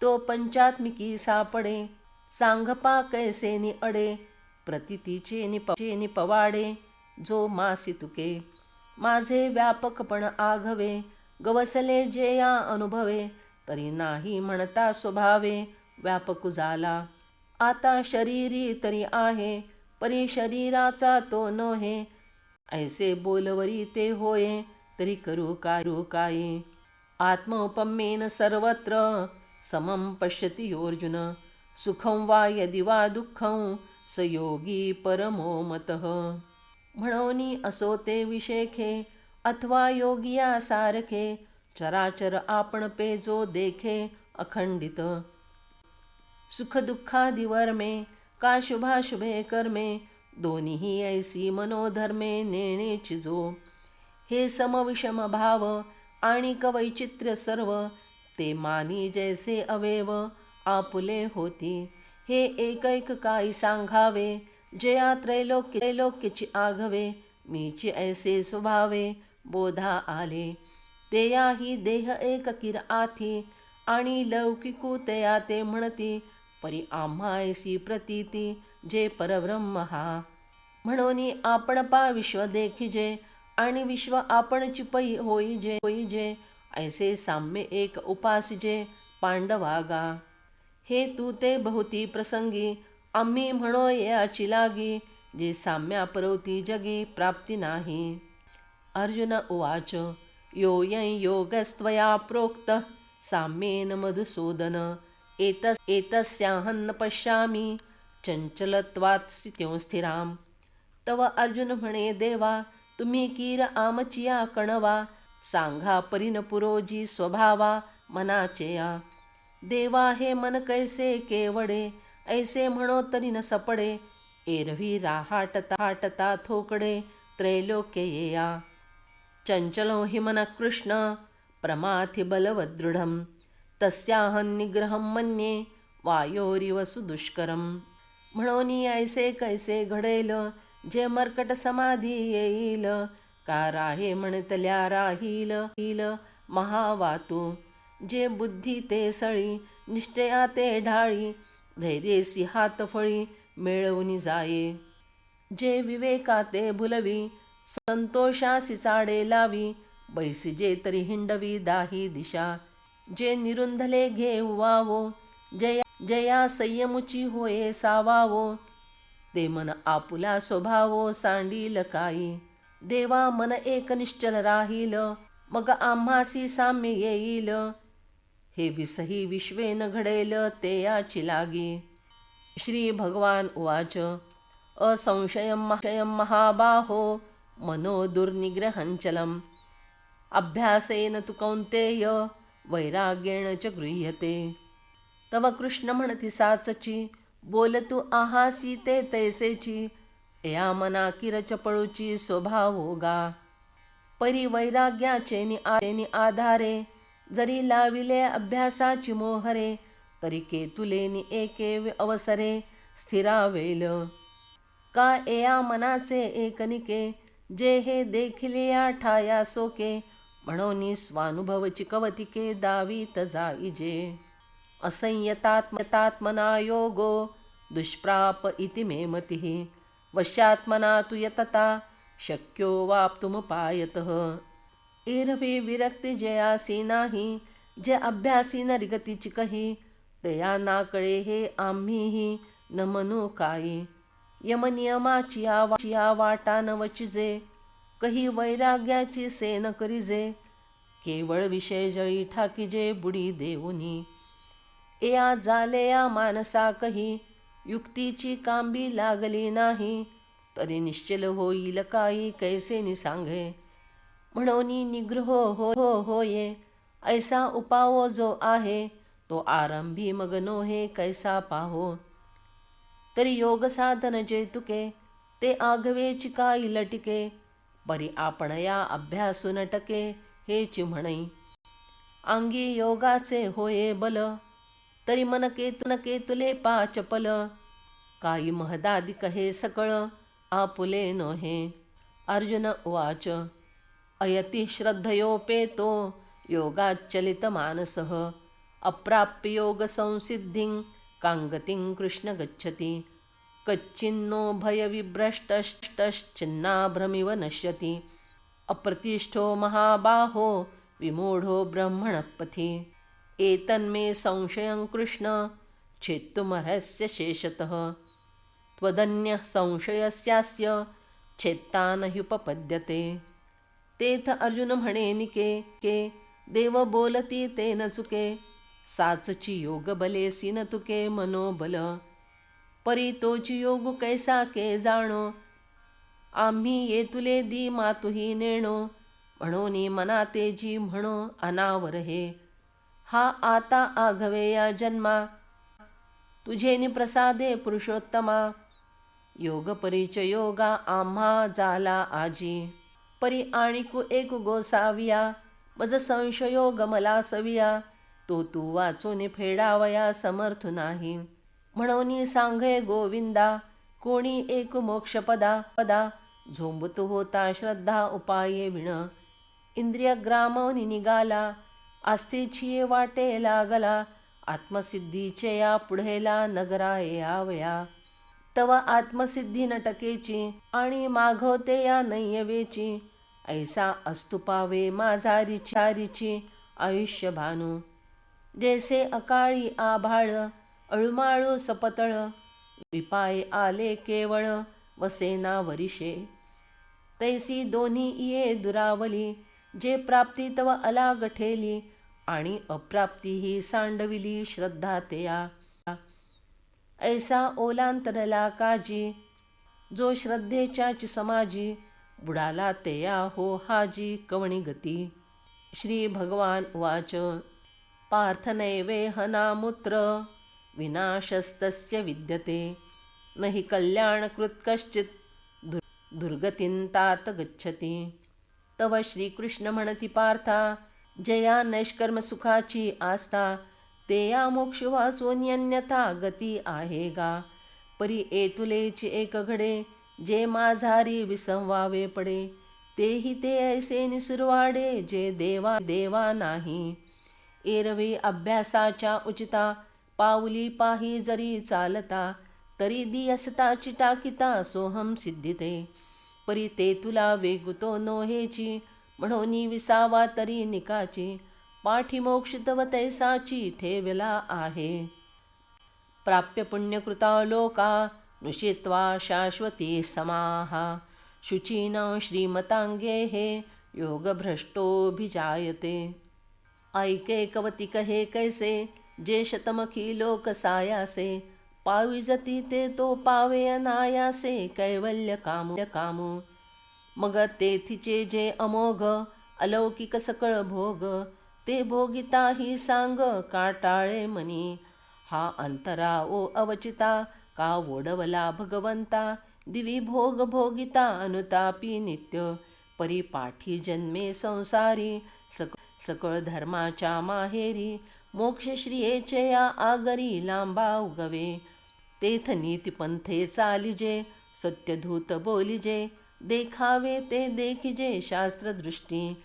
तो पंचात्मिकी सापडे सांगपा कैसे नि अडे. प्रतितीचे नि पवाडे जो मासी तुके. माझे व्यापकपण आघवे गवसले जे या अनुभवे. तरी नाही म्हणता स्वभावे व्यापक झाला. आता शरीरी तरी आहे परी शरीराचा तो नोहे. ऐसे बोलवरी ते होये तरी करू काय. आत्मोपम्येन सर्वत्र समं पश्यति योऽर्जुन. सुखं वा यदि वा दुःखं स योगी परमो मतः. म्हणोनी असो ते विशेखे अथवा योगिया सारखे. चराचर आपण पे जो देखे अखंडित. सुख दुःखादिवर्मे का शुभाशुभे कर्मे. दोन्ही ऐसी मनोधर्मे नेणेची जो. हे समविषम भाव आणि वैचित्र्य सर्व. ते मानी जैसे अवेव आपुले होती. हे एकैक काही सांगावे जया त्रैलोक्यची आघवे. मीची ऐसे स्वभावे बोधा आले. ते याही देह एक किर आथी आणि लौकिकू तया ते म्हणती. परी आम्हा ऐसी प्रतीती जे परब्रह्म हा. म्हणून आपण पा विश्व देखिजे आणि विश्व आपणची पै होईजे. ऐसे साम्य एक उपासिजे पांडवागा. हे तू ते बहुती प्रसंगी आम्ही म्हणो याची लागी. जे साम्या परवती जगी प्राप्ती नाही. अर्जुन उवाच योऽयं योगस्त्वया प्रोक्तः साम्येन मधुसूदन. एतस्याहं न पश्यामि चंचलत्वात् स्थितिं स्थिराम. तव अर्जुन म्हणे देवा तुम्ही कीर आमचिया कणवा. सांगा परिन पुरोजी स्वभावा मनाचेया. देवा हे मन कैसे केवडे ऐसे म्हणो तरी न सपडे. एरवी राहाटता थोकडे त्रैलोक्य येया. चंचलो हि मन कृष्ण प्रमाथि बलवदृढं. तस्याहं निग्रहं मन्ये वायोरिव सुदुष्करम. म्हणून ऐसे कैसे घडेल, जे मर्कट समाधी येईल. का राहे म्हणतल्या राहील महावातू. जे बुद्धी ते सळी, निश्चया ते ढाळी. धैर्येसी हात फळी, मिळवून जाये. जे विवेका ते भुलवी, संतोषासी चाडे लावी. बैसिजे तरी हिंडवी दाही दिशा. जे निरुंधले घेऊ वावो, जया संयमुची होये सावावो. ते मन आपुला स्वभावो सांडील काही. देवा मन एक निश्चल राहील, मग आम्हासी साम्य येईल. हे विसही विश्वे न घडेल ते याची लागी. श्री भगवान उवाच. असंशयं महाबाहो, मनो दुर्निग्रहंचलम्. अभ्यासेन तु कौन्तेय, वैराग्येण च गृह्यते. तव कृष्ण म्हणती साचची, बोल तू आहासी ते तैसेची. या मना किर चपळूची स्वभावो गा. परी वैराग्याचे नि आधारे, जरी लाविले अभ्यासाची मोहरे. तरी केतुले नि एके अवसरे, स्थिरावेल. का एया मनाचे एकनिके, जे हे देखिलिया ठाया सोके. म्हणून स्वानुभव चिकवतिके, दावीत जाईजे. असंयतात्मना योगो, दुष्प्राप इति मे मतिः. वश्यात्मना तु यतता, शक्यो वाप्तुमुपायतः. एरवी विरक्ती जयासी नाही, जे अभ्यासी नरिगतीची कही. तया नाकळे हे आम्हीही न म्हणू काही. यमनियमाची या वाटा न वचिजे, कही वैराग्याची सेन करिजे. केवळ विषय जळी ठाकीजे, बुडी देऊनी. एया जालेया मानसा कही, युक्तीची कांबी लागली नाही. तरी निश्चल होईल काही, कैसे नि सांगे. म्हणून निग्रह होये, ऐसा उपावो जो आहे. तो आरंभी मग नोहे, कैसा पाहो. तरी योग साधन जे तुके, ते आघवेची काही लटिके. परी आपण या अभ्यासून टके, हेची म्हणई. अंगी योगाचे होये बल, तरी मन केतुले पाचपल. काही महदादिक हे सकळ, आपुले नोहे. अर्जुन उवाच. अयति श्रद्धयोपेतो, योगाच्चलित मानसः. अप्राप्य योग संसिद्धिं, कांगतिं कृष्ण गच्छति. कच्चिन्नो भयविभ्रष्टश्चिन्नाभ्रमिव नश्यति. अप्रतिष्ठो महाबाहो, विमूढो ब्रह्मणः पथि. एतन्मे संशयं कृष्ण, छेत्तुमर्हस्य शेषतः. त्वदन्यः संशयस्यास्य, छेत्ता न ह्युपपद्यते. तेथ अर्जुन म्हणे निके, देव बोलती ते न चुके. साचची योग बलेसी न तुके मनोबल. परी तोची योग कैसा के जाणो. आम्ही येतुले दी मातुही नेणो. म्हणून मना तेजी म्हणो अनावर हे. हा आता आघवे या जन्मा, तुझे निप्रसादे पुरुषोत्तमा. योग परीच योगा आम्हा झाला आजी. परी आणिकु एक गोसाविया, मज संशयो गमला सविया. तो तू वाचून फेडावया समर्थ नाही. म्हणून सांगे गोविंदा, कोणी एक मोक्षपदा. झोंबत होता श्रद्धा उपाये विण. इंद्रिय ग्रामोनी निघाला, आस्थेची वाटे लागला. आत्मसिद्धीचे या पुढेला नगराये आवया. तव आत्मसिद्धी नटकेची, आणि मागवते या नय्यवेची. ऐसा अस्तु पावे माझारिची आयुष्य भानू. जैसे अकाळी आभाळ, अळुमाळू सपतळ. विपाय आले केवळ, वसेना वरिषे. तैसी दोन्ही ये दुरावली, जे प्राप्ती तव अलाग ठेली. आणि अप्राप्ती ही सांडविली श्रद्धा तेया. ऐसा ओलांतरला काजी, जो श्रद्धेच्याच समाजी. बुडाला तेया हो हाजी, कवणी गती. श्री भगवान उवाच. पार्थ नैवेहनामुत्र, विनाशस्तस्य विद्यते. नहि कल्याणकृत् कश्चित्, दुर्गतीं तात गच्छति. तव श्रीकृष्ण म्हणती पार्था, जया नैष्कर्म सुखाची आस्था. ते या मोक्ष वाचून अन्यथा गती आहे गा. परी एतुलेची एक घडे, जे माझारी विसंवावे पडे. तेही ते ऐसे निसुरवाडे, जे देवा नाही. एरवी अभ्यासाच्या उचिता, पाऊली पाही जरी चालता. तरी दियसता चिटाकिता, सोहम सिद्धिते. परी ते तुला वेगुतो नोहेची, म्हणून विसावा तरी निकाची. पाठीमोक्ष तव तैसाची ठेवला आहे. प्राप्य पुण्यकृता लोका, नुषित्वा शाश्वती समाहा. शुचीनां श्रीमतांगेः, योगभ्रष्टोऽभिजायते. ऐके कवती कहे कैसे, जे शतमखी लोक सायासे. पाविजती ते तो पावे अनायासे, कैवल्य कामू. मग तेथीचे जे अमोघ, अलौकिक सकळ भोग. ते भोगिताही सांग काटाळे मनी. हा अंतरा ओ अवचिता, का ओढवला भगवंता. दिवी भोग भोगिता अनुतापी नित्य. परिपाठी जन्मे संसारी, सकळ धर्माच्या माहेरी. मोक्ष श्रियेचे या आगरी लांबा उगवे. तेथ नीतिपंथे चालिजे, सत्यधूत बोलिजे. देखावे ते देखिजे शास्त्रदृष्टी.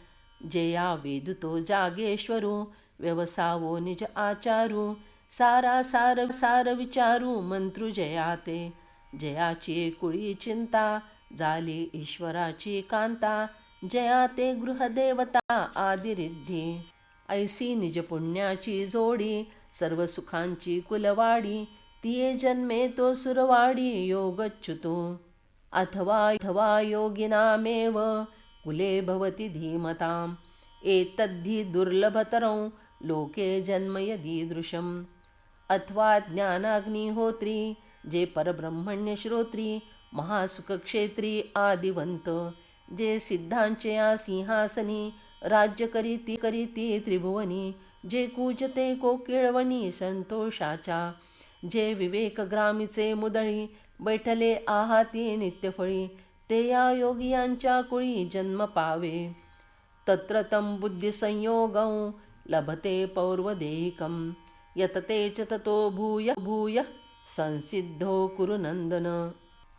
जे या वेदुतो जागेश्वरू, व्यवसावो निज आचारू. सार विचारू मंत्रु जयाते. जयाची कुळी चिंता, झाली ईश्वराची कांता. जया ते गृहदेवता आदिरिद्धी. ऐसी निज पुण्याची जोडी, सर्व सुखांची कुलवाडी. तिये जन्मे तो सुरवाडी योगच्युतो. अथवा योगिनामेव कुले भवति धीमताम्. एतद्धि दुर्लभतरं लोके जन्म यदीदृशम्. अथवा ज्ञानाग्निहोत्री, जे परब्रह्मण्य श्रोत्री. महासुखक्षेत्री आदिवंत, जे सिद्धांचे या सिंहासनी. राज्य करीती त्रिभुवनी. जे कूजते कोकिळवणी संतोषाच्या. जे विवेकग्रामीचे मुदळी, बैठले आहाती नित्यफळी. ते या योगियांच्या कुळी जन्म पावे. तत्र तं बुद्धिसंयोगं लभते पौर्वदेहिकं. यतते च ततो भूय संसिद्धो कुरु नंदन.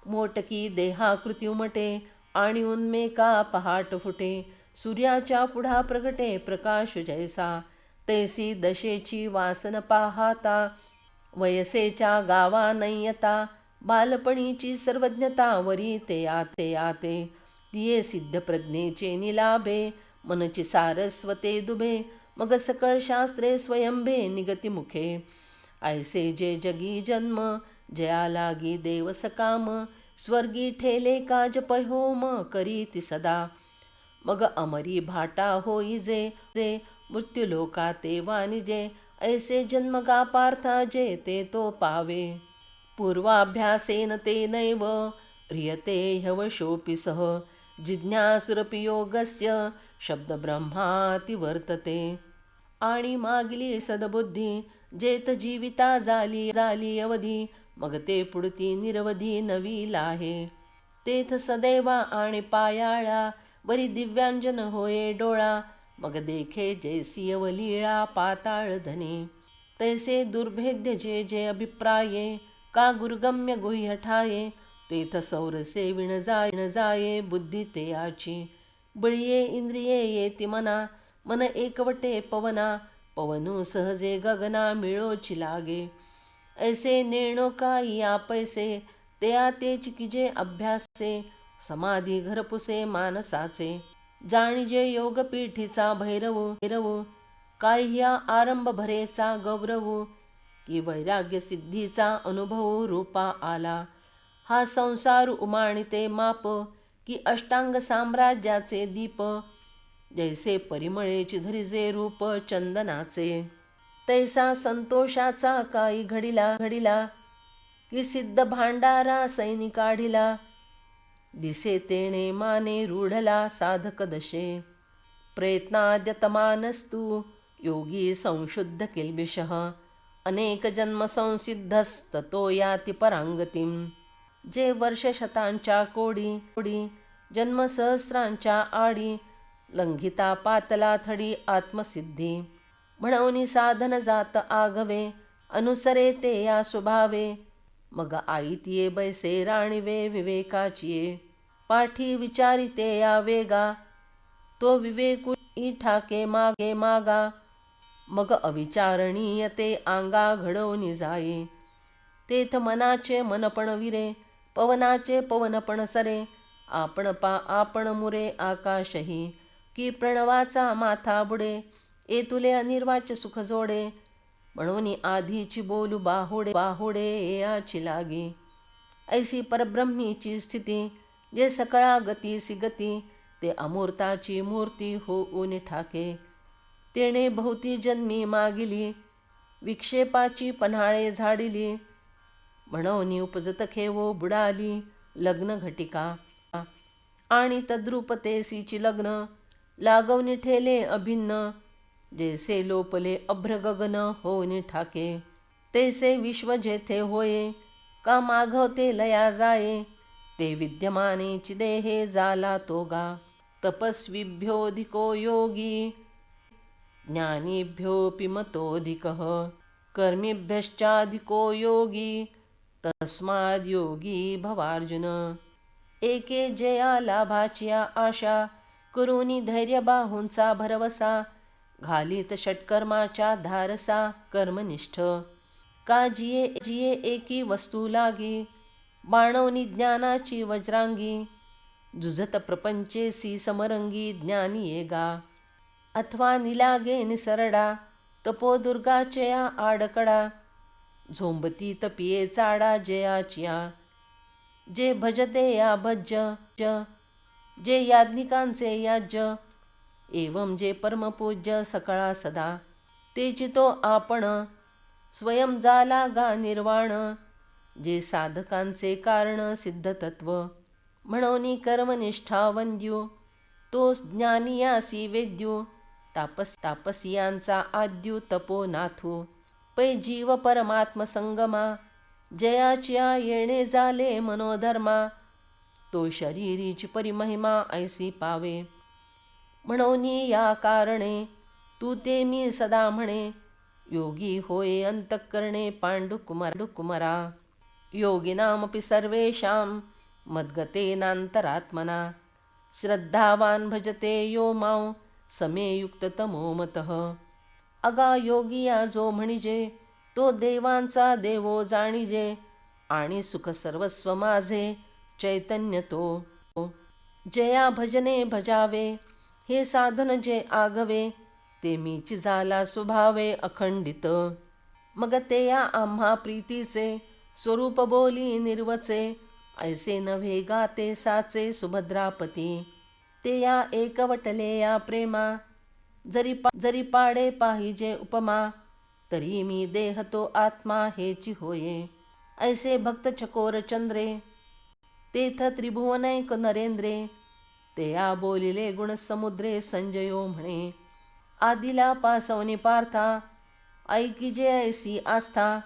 मोटकी देहाकृती उमटे, आणि उन्मेका पहाट फुटे. सूर्याच्या पुढा प्रगटे प्रकाश जैसा. तैसी दशेची वासन पाहाता. वयसेच्या गावा नय्यता. बालपणीची सर्वज्ञता वरी ते आते. तिये सिद्ध प्रज्ञेचे निलाभे. मनची सारस्वते दुभे. मग सकळ शास्त्रे स्वयंभे निगती मुखे. ऐसे जे जगी जन्म, जया लागी देव सकाम. स्वर्गी ठेले का जप होम, करीती सदा. मग अमरी भाटा होई जे, मृत्युलोका ते वानिजे. ऐसे जन्मगा पार्था, जे ते तो पावे. पूर्वाभ्यासेन ते नैव ह्रियते ह्यवशोऽपि सः. जिज्ञासुरपि योगस्य शब्दब्रह्माति वर्तते. आणि मागली सद्बुद्धी, जेत जीविता झाली अवधी. मग ते पुढती निरवधी नवी लाहे. तेथ सदैवा आणि पायाळा, वरी दिव्यांजन होये डोळा. मग देखे जैसी अवलीळा पाताळ धने. तैसे दुर्भेद्य जे अभिप्राये, का गुरुगम्य गुह्य ठाये. तेथ सौरसे विण जाये बुद्धी ते याची. बळिये इंद्रिये येती मना, मन एकवटे पवना. पवनु सहजे गगना मिळोची लागे. ऐसे नेणो काही या पैसे, ते आतेच किजे अभ्यासे. समाधी घरपुसे मानसाचे, जाणीजे योगपीठीचा भैरवू. काह्या आरंभ भरेचा गौरवू. की वैराग्य सिद्धीचा अनुभव रूपा आला. हा संसार उमाणिते माप, की अष्टांग साम्राज्याचे दीप. जैसे परिमळेची धरिजे रूप चंदनाचे. तैसा संतोषाचा काही घडिला, की सिद्ध भांडारा सैनी काढिला. दिसे तेणे माने रूढला साधक दशे. प्रयत्नाद्यतमानस्तु योगी संशुद्ध किल्बिषः. अनेक जन्म संसिद्धस्ततो याति परांगतीं. जे वर्ष शतांच्या कोडी, जन्म सहस्रांच्या आडी. लंघिता पातला थडी आत्मसिद्धी. म्हणून साधन जात आगवे, अनुसरे ते या स्वभावे. मग आईतिये बैसे राणीवे विवेकाचिये, पाठी विचारिते या वेगा. तो विवेकू ठाके मागे मागा, मग अविचारणीय ते आंगा घडवून जाई. तेथ मनाचे मनपण विरे, पवनाचे पवनपण सरे. आपण आपण मुरे आकाशही, की प्रणवाचा माथा बुडे. ए तुले अनिर्वाच्य सुख जोडे, म्हणून आधीची बोलू बाहुडे बाहुडे याची लागी. ऐसी परब्रह्मीची स्थिती, जे सकळा गतीसी गती. ते अमूर्ताची मूर्ती होऊन ठाके, तेणे भोवती जन्मी मागिली. विक्षेपाची पन्हाळे झाडिली, म्हणून उपजत खेवो बुडाली. लग्न घटिका आणि तद्रूपतेसीची लग्न, लागवनी ठेले अभिन्न. जैसे लोपले अभ्र गगन होऊन ठाके, तैसे विश्व जेथे होये. का मागवते लया जाये, ते विद्यमाने चिदेहे जाला तोगा. तपस्विभ्योऽधिको योगी, ज्ञानीभ्योऽपि मतोऽधिकः. कर्मिभ्यश्चाधिको योगी, तस्माद् योगी भवार्जुन. एके जया लाभाचिया आशा, करुनी धैर्य बाहूंचा भरवसा. घालीत षटकर्माच्या धारसा कर्मनिष्ठ. का जिये एकी वस्तू लागी, बाणवनी ज्ञानाची वज्रांगी. जुझत प्रपंचेसी समरंगी ज्ञानी येगा. अथवा निलागे निसरडा, तपोदुर्गाचया आडकडा. झोंबती तपिये चाडा जयाचिया, जे भजते या भज्य. जे याज्ञिकांचे याज्य, एवं जे परमपूज्य सकळा सदा. ते चितो आपण, स्वयं जाला गा निर्वाण. जे साधकांचे कारण सिद्धतत्व, म्हणून कर्मनिष्ठा वंद्यू. तो ज्ञानियासी वेद्यू, तापसियांचा आद्यू तपो नाथू. पै जीव परमात्म संगमा, जयाच्या येणे झाले मनोधर्मा. तो शरीरीची परिमहिमा ऐसी पावे, म्हणून या कारणे तू ते मी सदा म्हणे. योगी होय अंतःकरणे पांडुकुमारा. योगिनामपि सर्वेषां मद्गतेनान्तरात्मना. श्रद्धावान भजते यो मां, समे युक्ततमो मतः. अगा योगिया जो म्हणिजे, तो देवांचा देवो जाणिजे. आणि सुख सर्वस्व माझे चैतन्य तो. जया भजने भजावे, हे साधन जे आगवे. ते मीची झाला स्वभावे अखंडित. मग ते या आम्हा प्रीतीचे, स्वरूप बोली निर्वचे. ऐसे नव्हे गाते साचे सुभद्रापती. ते या एकवटले या प्रेमा, जरी पाडे पाहिजे उपमा. तरी मी देह तो आत्मा हेची होये. ऐसे भक्त चकोर चंद्रे, तेथ त्रिभुवनैक नरेंद्रे. ते या बोलिले गुण समुद्रे संजयो म्हणे. आदिला पासवनी पार्था, ऐकिजे ऐसी आस्था.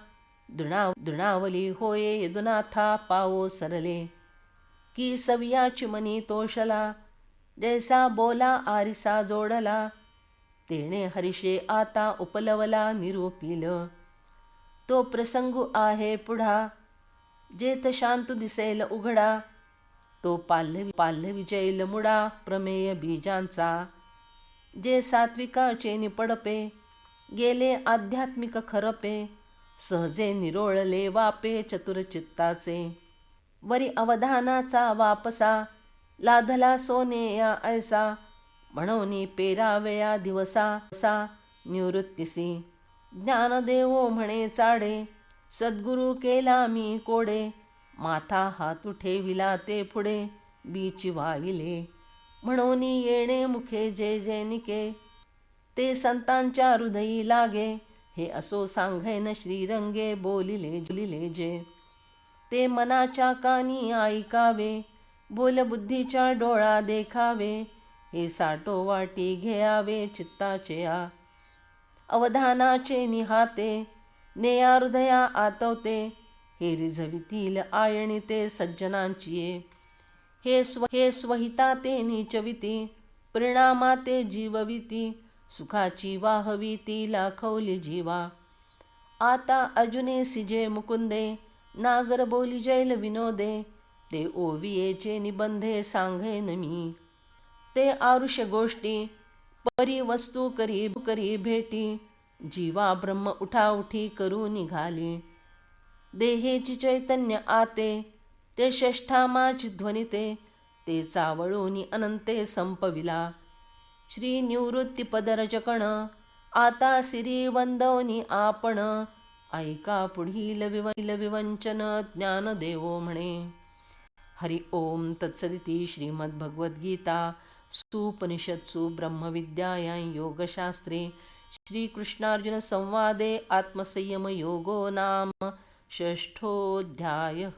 दृणावली होये यदुनाथा पावो सरले. की सवियाची मनी तोषला, जैसा बोला आरिसा जोडला. तेणे हरिषे आता उपलवला निरूपिल. तो प्रसंगू आहे पुढा, जेथ शांतु दिसेल उघडा. तो पाल्हवी जैल मुडा प्रमेय बीजांचा. जे सात्विकाचे निपडपे, गेले आध्यात्मिक खरपे. सहजे निरोळले वापे चतुरचित्ताचे. वरी अवधानाचा वापसा, लाधला सोने या ऐसा. म्हणून पेरावया दिवसा निवृत्तीसी. ज्ञानदेवो म्हणे चाडे, सद्गुरु केला मी कोडे. माथा हातू ठेविला ते पुढे, बीची वाहिले. म्हणून येणे मुखे जे जैनिके, ते संतांच्या हृदयी लागे. हे असो सांगैन श्रीरंगे बोलिले जे. ते मनाच्या कानी ऐकावे, बोल बुद्धीच्या डोळा देखावे. हे साठो वाटी घ्यावे चित्ताचे या. अवधानाचे निहाते, नेया हृदया आतवते. हे रिझवितील आयणी ते सज्जनांचिये. हे स्वहिता ते नीचविती, परिणामा ते जीवविती. सुखाची वाहवी तिला खवली जीवा. आता अर्जुने सिजे मुकुंदे, नागर बोली जैल विनोदे. ते ओवियेचे निबंधे सांगेन मी. ते आरुष गोष्टी परी वस्तू करी भेटी. जीवा ब्रह्म उठाउठी करू निघाली. देहेची चैतन्य आते, ते षष्ठामाची ध्वनिते. ते चावळूनी अनंते संपविला. श्री निवृत्ती पदरचकण, आता सिरी वंदवनी आपण. ऐका पुढील विवंचन ज्ञानदेवो म्हणे. हरि ओम तत्सदिती श्रीमद्भगवद्गीता सूपनिषत्सु ब्रह्मविद्यायां योगशास्त्रे श्रीकृष्णार्जुन संवादे आत्मसंयमयोगो नाम षष्ठोऽध्यायः.